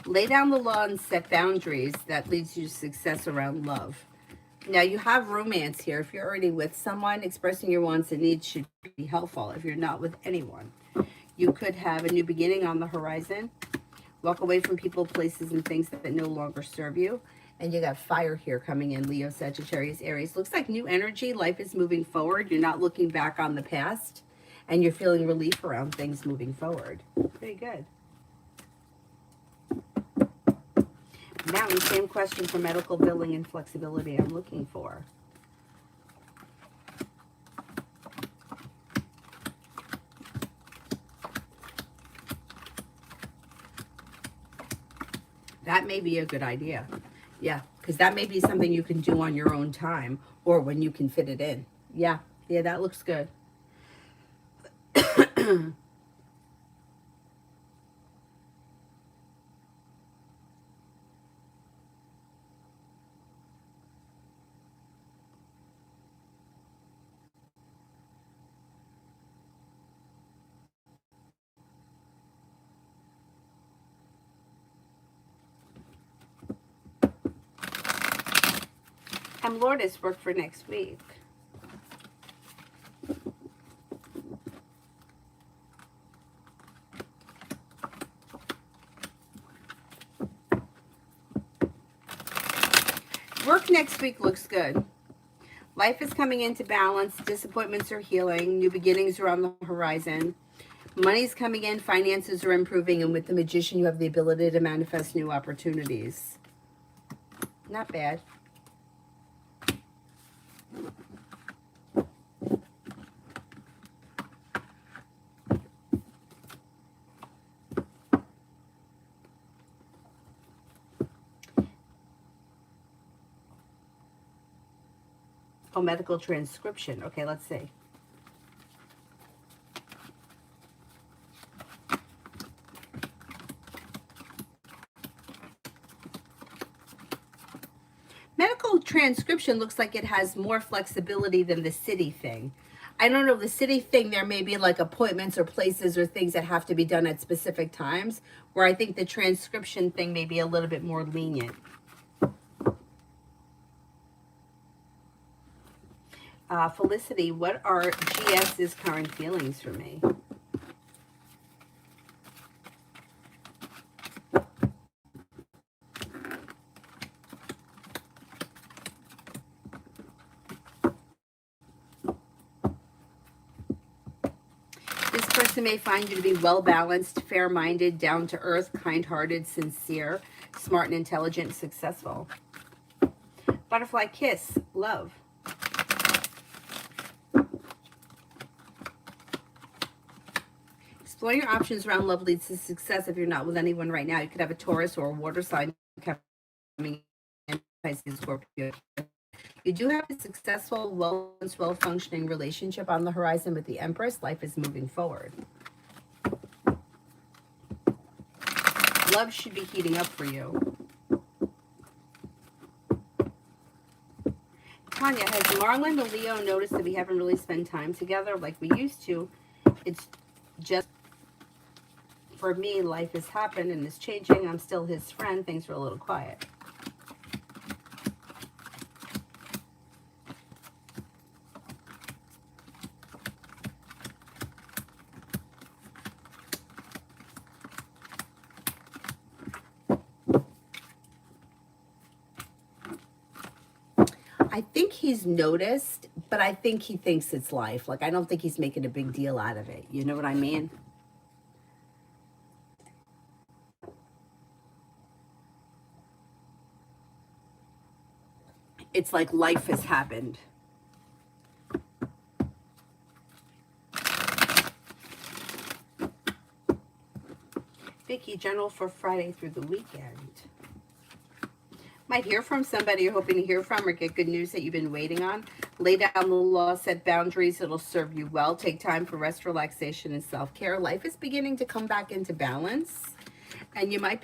A: Lay down the law and set boundaries. That leads you to success around love. Now you have romance here. If you're already with someone, expressing your wants and needs should be helpful. If you're not with anyone, you could have a new beginning on the horizon. Walk away from people, places, and things that no longer serve you. And you got fire here coming in, Leo, Sagittarius, Aries. Looks like new energy. Life is moving forward. You're not looking back on the past. And you're feeling relief around things moving forward. Pretty good. Mountain, same question for medical billing and flexibility I'm looking for. That may be a good idea. Yeah, because that may be something you can do on your own time or when you can fit it in. Yeah, that looks good. And Lourdes, work for next week. Work next week looks good. Life is coming into balance. Disappointments are healing. New beginnings are on the horizon. Money's coming in. Finances are improving. And with the Magician, you have the ability to manifest new opportunities. Not bad. Oh, medical transcription. Okay, let's see. Medical transcription looks like it has more flexibility than the city thing. I don't know, the city thing, there may be like appointments or places or things that have to be done at specific times, where I think the transcription thing may be a little bit more lenient. Felicity, what are GS's current feelings for me? This person may find you to be well-balanced, fair-minded, down-to-earth, kind-hearted, sincere, smart and intelligent, successful. Butterfly kiss, love. Exploring your options around love leads to success if you're not with anyone right now. You could have a Taurus or a water sign coming in, Pisces, Scorpio. You do have a successful, well-functioning relationship on the horizon with the Empress. Life is moving forward. Love should be heating up for you. Tanya, has Marlon and Leo noticed that we haven't really spent time together like we used to? It's just, for me, life has happened and is changing. I'm still his friend. Things are a little quiet. I think he's noticed, but I think he thinks it's life. Like, I don't think he's making a big deal out of it. You know what I mean? It's like life has happened. Vicky, general for Friday through the weekend. Might hear from somebody you're hoping to hear from or get good news that you've been waiting on. Lay down the law, set boundaries. It'll serve you well. Take time for rest, relaxation, and self-care. Life is beginning to come back into balance. And you might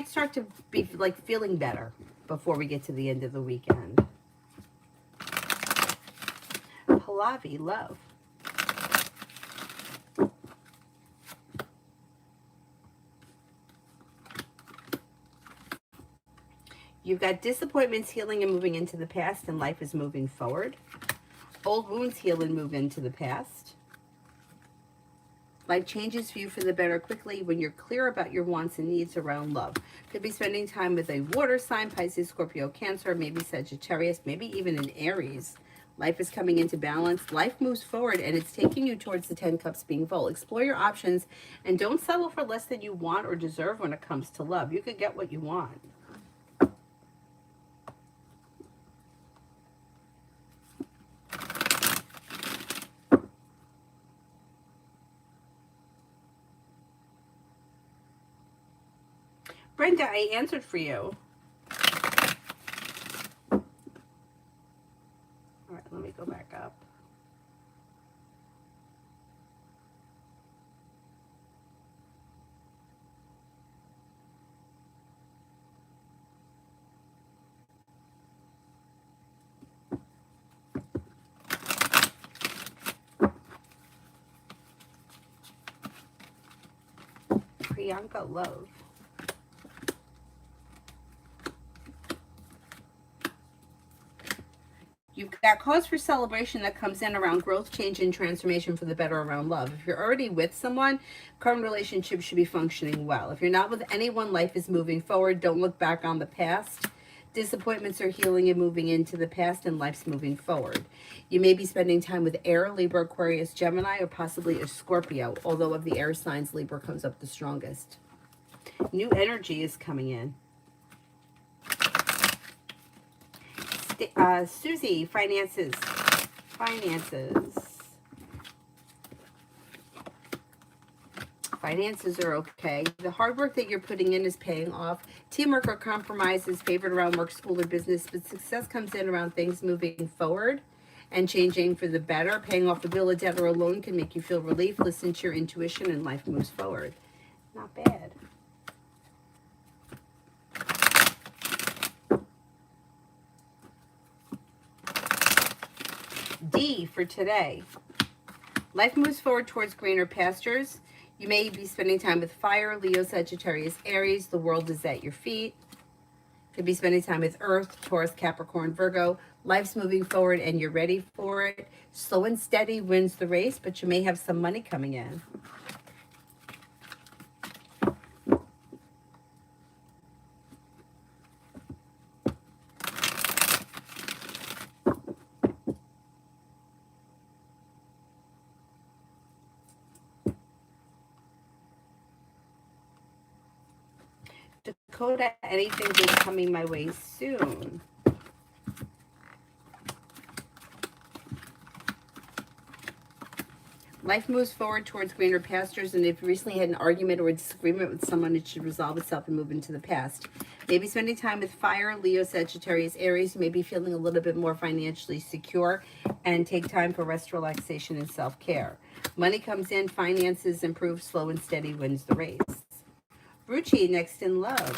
A: start to be like feeling better before we get to the end of the weekend. Pallavi, love. You've got disappointments healing and moving into the past, and life is moving forward. Old wounds heal and move into the past. Life changes for you for the better quickly when you're clear about your wants and needs around love. Could be spending time with a water sign, Pisces, Scorpio, Cancer, maybe Sagittarius, maybe even an Aries. Life is coming into balance. Life moves forward, and it's taking you towards the 10 cups being full. Explore your options, and don't settle for less than you want or deserve when it comes to love. You could get what you want. Brenda, I answered for you. All right, let me go back up. Priyanka, love. You've got cause for celebration that comes in around growth, change, and transformation for the better around love. If you're already with someone, current relationship should be functioning well. If you're not with anyone, life is moving forward. Don't look back on the past. Disappointments are healing and moving into the past, and life's moving forward. You may be spending time with air, Libra, Aquarius, Gemini, or possibly a Scorpio, although of the air signs, Libra comes up the strongest. New energy is coming in. Susie, finances. Finances are okay. The hard work that you're putting in is paying off. Teamwork or compromise is favored around work, school, or business, but success comes in around things moving forward and changing for the better. Paying off a bill, a debt, or a loan can make you feel relief. Listen to your intuition, and life moves forward. Not bad. D for today. Life moves forward towards greener pastures. You may be spending time with fire, Leo, Sagittarius, Aries. The world is at your feet. Could be spending time with Earth, Taurus, Capricorn, Virgo. Life's moving forward and you're ready for it. Slow and steady wins the race, but you may have some money coming in. Dakota, anything good coming my way soon? Life moves forward towards greener pastures, and if you recently had an argument or a disagreement with someone, it should resolve itself and move into the past. Maybe spending time with fire, Leo, Sagittarius, Aries. You may be feeling a little bit more financially secure, and take time for rest, relaxation, and self-care. Money comes in, finances improve, slow and steady wins the race. Ruchi, next in love.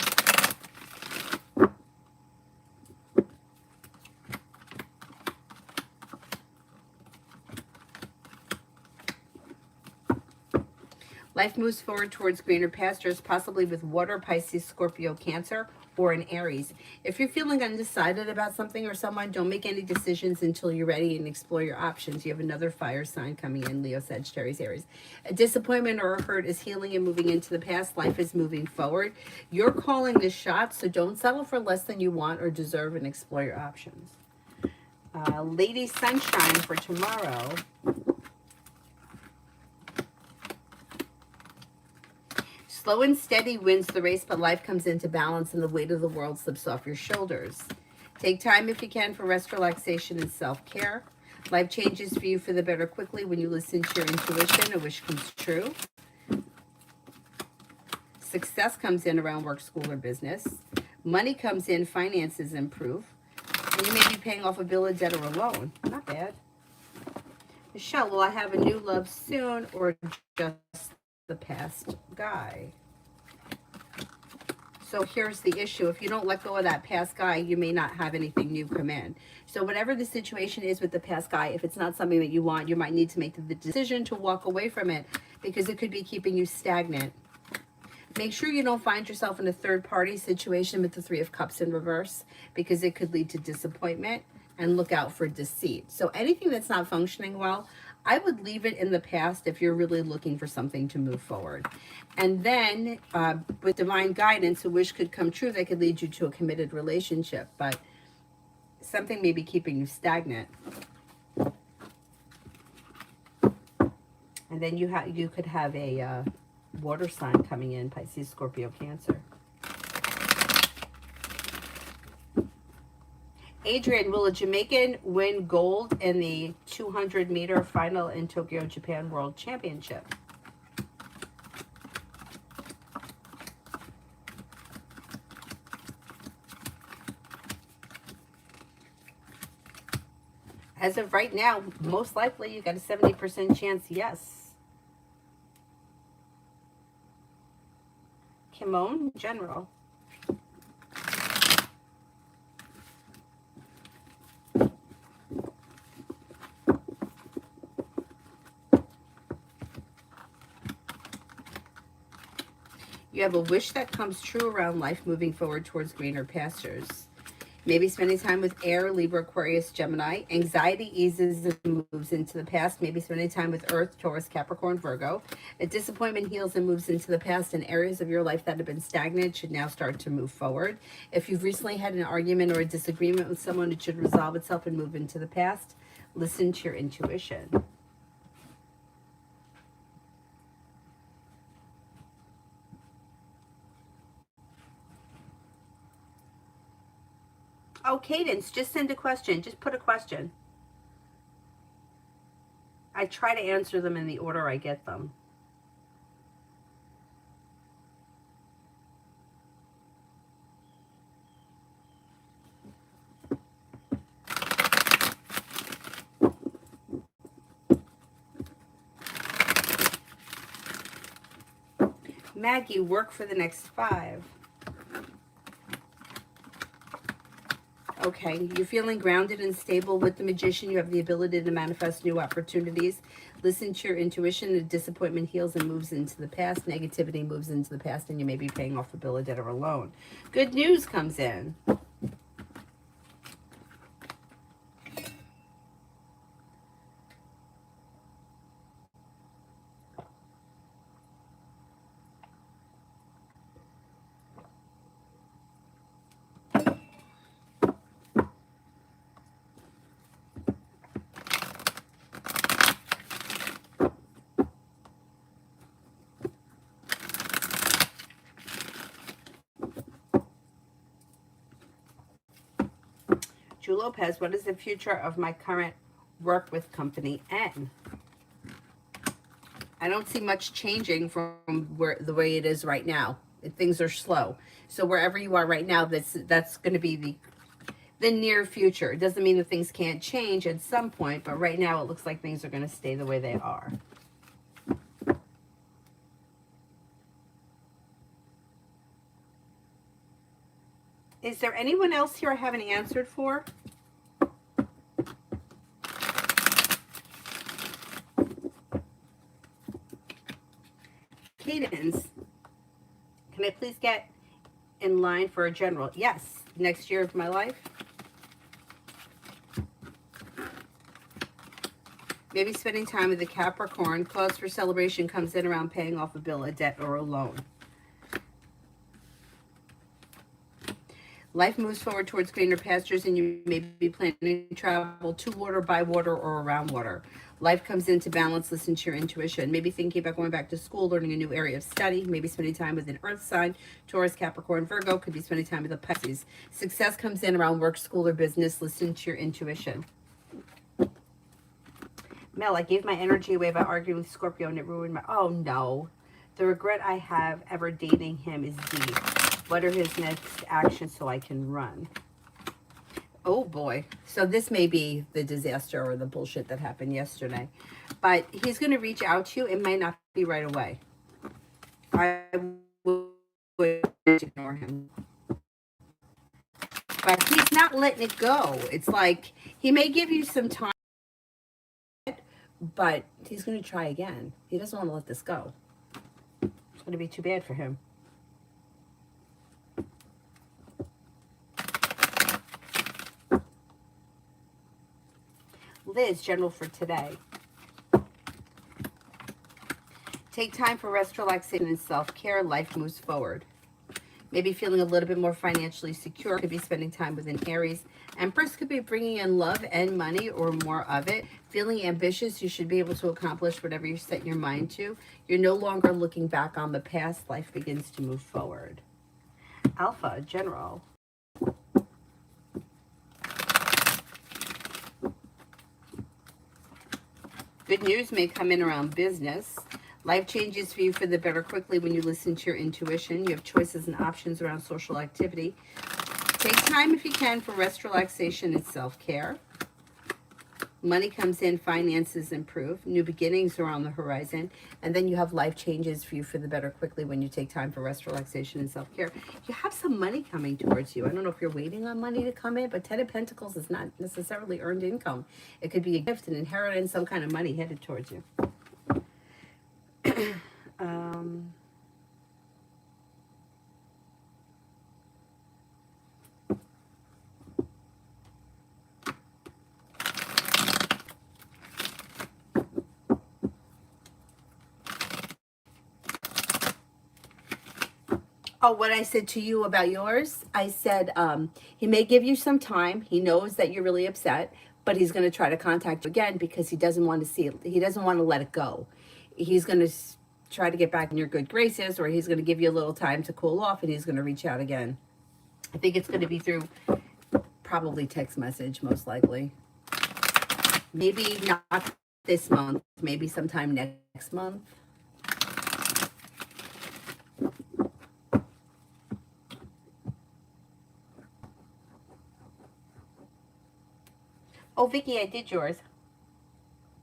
A: Life moves forward towards greener pastures, possibly with water, Pisces, Scorpio, Cancer, or an Aries. If you're feeling undecided about something or someone, don't make any decisions until you're ready and explore your options. You have another fire sign coming in, Leo, Sagittarius, Aries. A disappointment or a hurt is healing and moving into the past. Life is moving forward. You're calling the shots, so don't settle for less than you want or deserve, and explore your options. Lady Sunshine for tomorrow. Slow and steady wins the race, but life comes into balance and the weight of the world slips off your shoulders. Take time if you can for rest, relaxation, and self-care. Life changes for you for the better quickly when you listen to your intuition. A wish comes true. Success comes in around work, school, or business. Money comes in, finances improve. And you may be paying off a bill, a debt, or a loan. Not bad. Michelle, will I have a new love soon or just the past guy? So here's the issue. If you don't let go of that past guy, you may not have anything new come in. So whatever the situation is with the past guy, if it's not something that you want, you might need to make the decision to walk away from it because it could be keeping you stagnant. Make sure you don't find yourself in a third party situation with the Three of Cups in reverse because it could lead to disappointment, and look out for deceit. So anything that's not functioning well, I would leave it in the past if you're really looking for something to move forward. And then with divine guidance, a wish could come true that could lead you to a committed relationship, but something may be keeping you stagnant. And then you could have a water sign coming in, Pisces, Scorpio, Cancer. Adrian, will a Jamaican win gold in the 200-meter final in Tokyo, Japan World Championship? As of right now, most likely you got a 70% chance yes. Kimon, general. You have a wish that comes true around life moving forward towards greener pastures. Maybe spending time with air, Libra, Aquarius, Gemini. Anxiety eases and moves into the past. Maybe spending time with Earth, Taurus, Capricorn, Virgo. A disappointment heals and moves into the past, and areas of your life that have been stagnant should now start to move forward. If you've recently had an argument or a disagreement with someone, it should resolve itself and move into the past. Listen to your intuition. Oh, Cadence, just send a question. Just put a question. I try to answer them in the order I get them. Maggie, work for the next 5. Okay, you're feeling grounded and stable with the Magician. You have the ability to manifest new opportunities. Listen to your intuition. The disappointment heals and moves into the past. Negativity moves into the past, and you may be paying off a bill, a debt, or a loan. Good news comes in. Drew Lopez, what is the future of my current work with company N? I don't see much changing from the way it is right now. Things are slow. So wherever you are right now, that's going to be the near future. It doesn't mean that things can't change at some point, but right now it looks like things are going to stay the way they are. Is there anyone else here I haven't answered for? Cadence, can I please get in line for a general? Yes, next year of my life. Maybe spending time with the Capricorn. Cause for celebration comes in around paying off a bill, a debt, or a loan. Life moves forward towards greener pastures, and you may be planning to travel to water, by water, or around water. Life comes into balance. Listen to your intuition. Maybe thinking about going back to school, learning a new area of study. Maybe spending time with an earth sign, Taurus, Capricorn, Virgo. Could be spending time with a Pisces. Success comes in around work, school, or business. Listen to your intuition. Mel, I gave my energy away by arguing with Scorpio, and it ruined my... Oh, no. The regret I have ever dating him is deep. What are his next actions so I can run? Oh, boy. So this may be the disaster or the bullshit that happened yesterday. But he's going to reach out to you. It might not be right away. I ignore him. But he's not letting it go. It's like he may give you some time, but he's going to try again. He doesn't want to let this go. It's going to be too bad for him. Liz, general for today. Take time for rest, relaxation, and self-care. Life moves forward. Maybe feeling a little bit more financially secure. Could be spending time with an Aries. Empress could be bringing in love and money or more of it. Feeling ambitious. You should be able to accomplish whatever you set your mind to. You're no longer looking back on the past. Life begins to move forward. Alpha, general. Good news may come in around business. Life changes for you for the better quickly when you listen to your intuition. You have choices and options around social activity. Take time if you can for rest, relaxation, and self-care. Money comes in, finances improve. New beginnings are on the horizon. And then you have life changes for you for the better quickly when you take time for rest, relaxation, and self-care. You have some money coming towards you. I don't know if you're waiting on money to come in, but Ten of Pentacles is not necessarily earned income. It could be a gift, an inheritance, some kind of money headed towards you. Oh, what I said to you about yours, I said he may give you some time. He knows that you're really upset, but he's going to try to contact you again because he doesn't want to see it. He doesn't want to let it go. He's going to try to get back in your good graces, or he's going to give you a little time to cool off, and he's going to reach out again. I think it's going to be through probably text message, most likely. Maybe not this month, maybe sometime next month. Oh, Vicky, I did yours.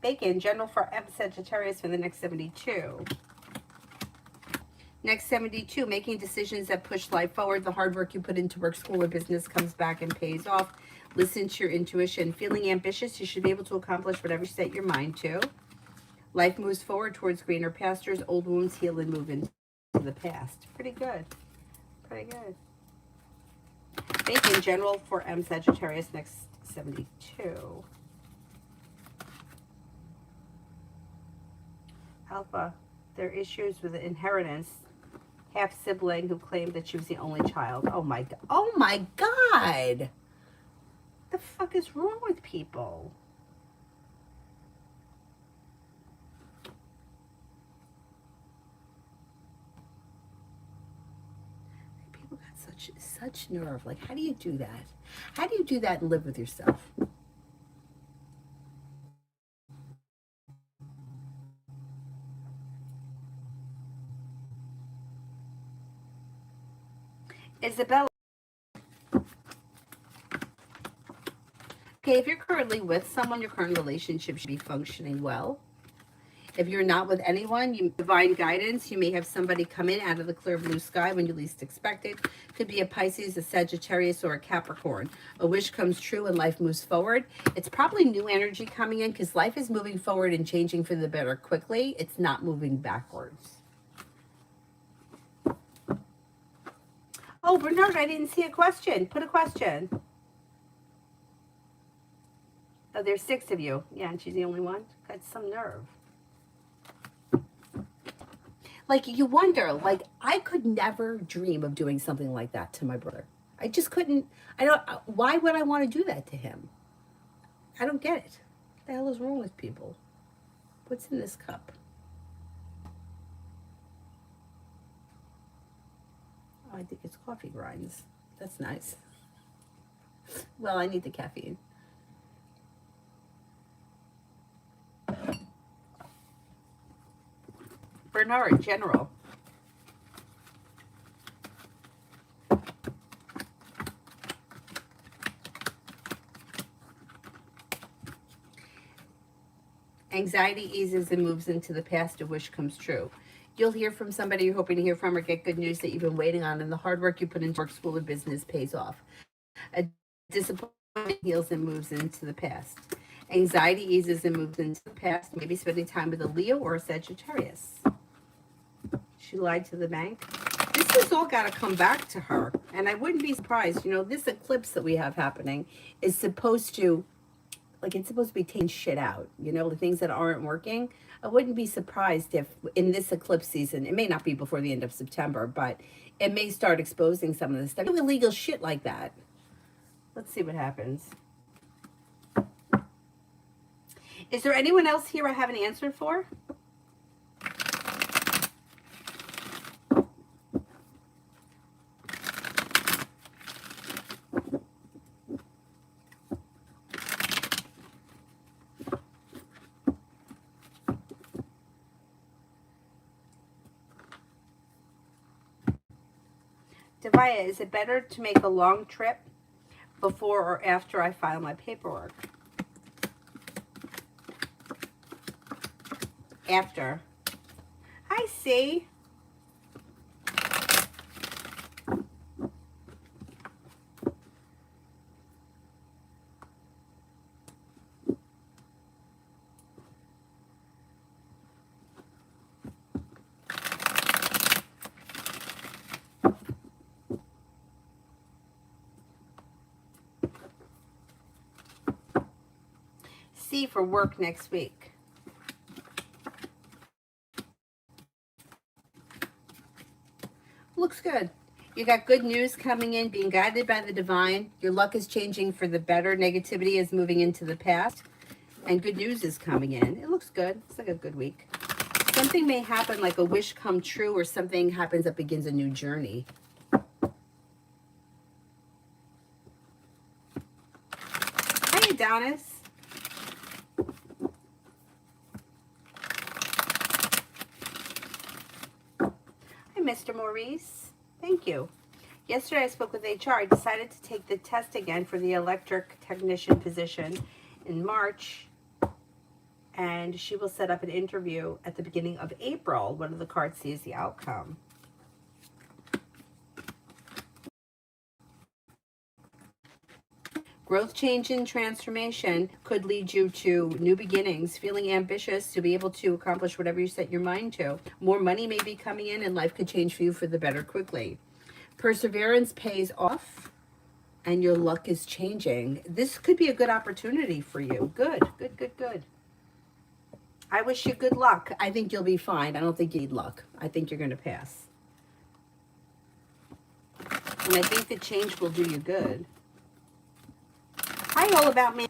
A: Bacon, general for M Sagittarius for the next 72. Next 72, making decisions that push life forward. The hard work you put into work, school, or business comes back and pays off. Listen to your intuition. Feeling ambitious, you should be able to accomplish whatever you set your mind to. Life moves forward towards greener pastures. Old wounds heal and move into the past. Pretty good. Pretty good. Bacon, general for M Sagittarius, next 72. Alpha, there are issues with the inheritance. Half sibling who claimed that she was the only child. Oh my god. Oh my god. The fuck is wrong with people? People got such nerve. Like, how do you do that? How do you do that and live with yourself? Isabella. Okay, if you're currently with someone, your current relationship should be functioning well. If you're not with anyone, you divine guidance. You may have somebody come in out of the clear blue sky when you least expect it. Could be a Pisces, a Sagittarius, or a Capricorn. A wish comes true and life moves forward. It's probably new energy coming in because life is moving forward and changing for the better quickly. It's not moving backwards. Oh, Bernard, I didn't see a question. Put a question. Oh, there's 6 of you. Yeah, and she's the only one. Got some nerve. Like, you wonder, like, I could never dream of doing something like that to my brother. I just couldn't. I don't. Why would I want to do that to him? I don't get it. What the hell is wrong with people? What's in this cup? Oh, I think it's coffee grinds. That's nice. Well, I need the caffeine. Bernard, general. Anxiety eases and moves into the past. A wish comes true. You'll hear from somebody you're hoping to hear from or get good news that you've been waiting on, and the hard work you put into work, school, or business pays off. A disappointment heals and moves into the past. Anxiety eases and moves into the past. Maybe spending time with a Leo or a Sagittarius. She lied to the bank. This has all got to come back to her. And I wouldn't be surprised. You know, this eclipse that we have happening is supposed to, like, it's supposed to be taking shit out. You know, the things that aren't working. I wouldn't be surprised if in this eclipse season, it may not be before the end of September, but it may start exposing some of this stuff. Illegal shit like that. Let's see what happens. Is there anyone else here I haven't answered for? Devaya, is it better to make a long trip before or after I file my paperwork? After. I see. C for work next week. Looks good. You got good news coming in, being guided by the divine. Your luck is changing for the better. Negativity is moving into the past. And good news is coming in. It looks good. It's like a good week. Something may happen, like a wish come true, or something happens that begins a new journey. Hi, Adonis. Mr. Maurice. Thank you. Yesterday I spoke with HR. I decided to take the test again for the electric technician position in March, and she will set up an interview at the beginning of April. One of the cards sees the outcome. Growth, change, and transformation could lead you to new beginnings, feeling ambitious to be able to accomplish whatever you set your mind to. More money may be coming in, and life could change for you for the better quickly. Perseverance pays off, and your luck is changing. This could be a good opportunity for you. Good, good, good, good. I wish you good luck. I think you'll be fine. I don't think you need luck. I think you're going to pass. And I think the change will do you good. Hi, All About Me.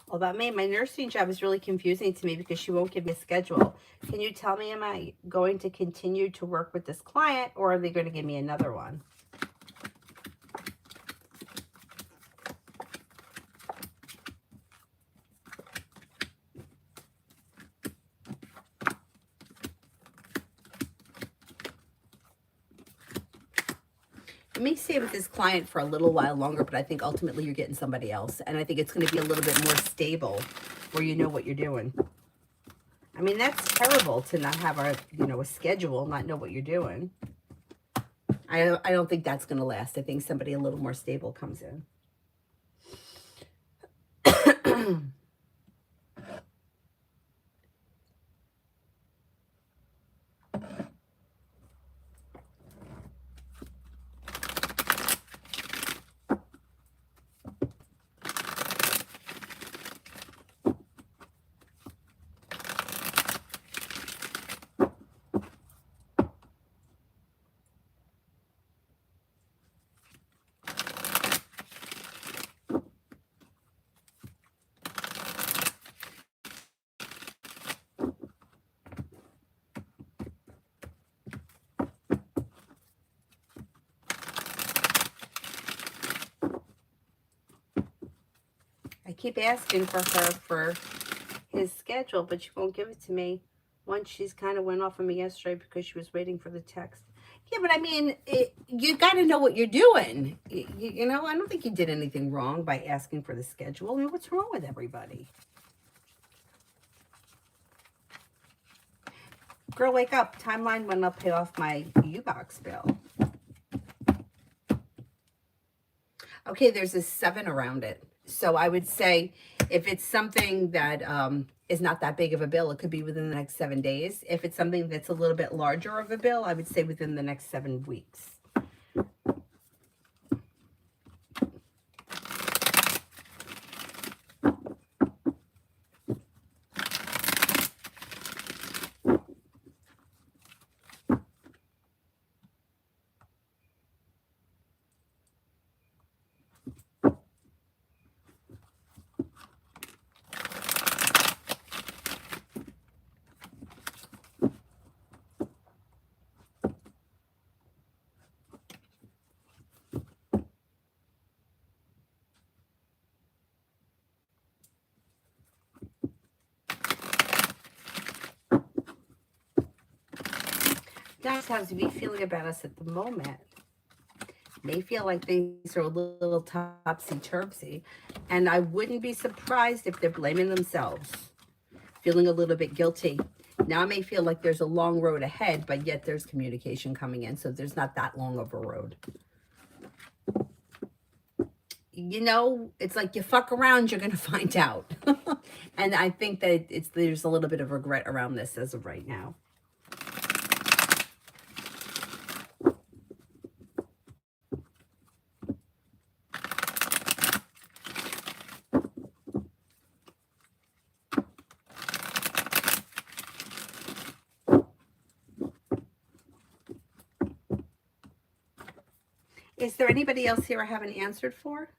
A: All About Me. My nursing job is really confusing to me because she won't give me a schedule. Can you tell me, am I going to continue to work with this client, or are they going to give me another one? You may stay with this client for a little while longer, but I think ultimately you're getting somebody else. And I think it's going to be a little bit more stable where you know what you're doing. I mean, that's terrible to not have a schedule, not know what you're doing. I don't think that's going to last. I think somebody a little more stable comes in. keep asking for her for his schedule, but she won't give it to me. Once she's kind of went off on me yesterday because she was waiting for the text. Yeah, but I mean, you got to know what you're doing. You know, I don't think you did anything wrong by asking for the schedule. I mean, what's wrong with everybody? Girl, wake up. Timeline when I'll pay off my U-Box bill. Okay, there's a 7 around it. So I would say if it's something that is not that big of a bill, it could be within the next 7 days. If it's something that's a little bit larger of a bill, I would say within the next 7 weeks. Guys, how's you be feeling about us at the moment? May feel like things are a little topsy-turvy, and I wouldn't be surprised if they're blaming themselves, feeling a little bit guilty. Now I may feel like there's a long road ahead, but yet there's communication coming in, so there's not that long of a road. You know, it's like you fuck around, you're going to find out. And I think that there's a little bit of regret around this as of right now. Is there anybody else here I haven't answered for?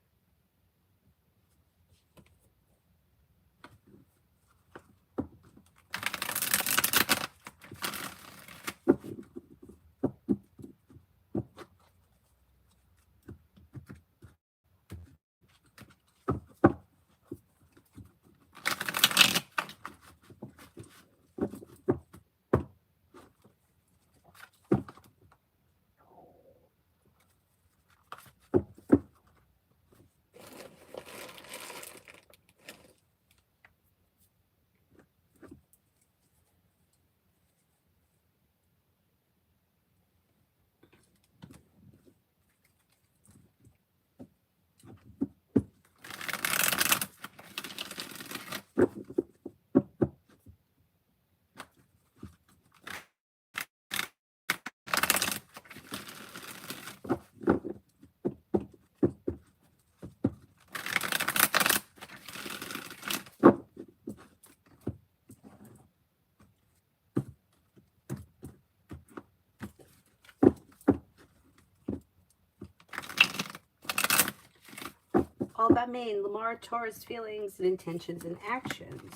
A: All that mean, Lamar, Taurus, feelings and intentions and actions.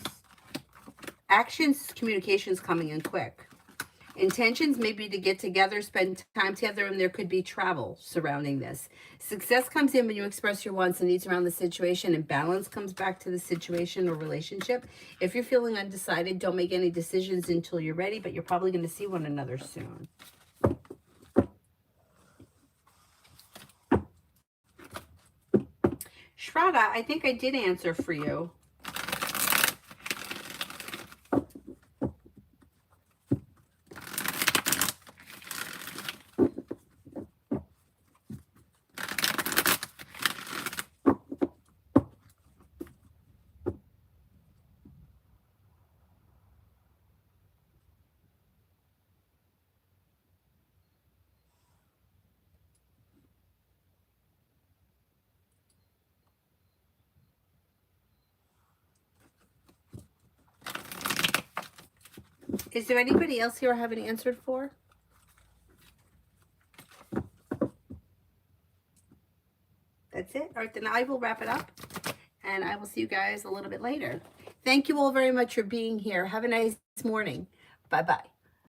A: Actions, communications coming in quick. Intentions may be to get together, spend time together, and there could be travel surrounding this. Success comes in when you express your wants and needs around the situation, and balance comes back to the situation or relationship. If you're feeling undecided, don't make any decisions until you're ready, but you're probably going to see one another soon. Shraddha, I think I did answer for you. Is there anybody else here I haven't answered for? That's it. All right, then I will wrap it up, and I will see you guys a little bit later. Thank you all very much for being here. Have a nice morning. Bye-bye.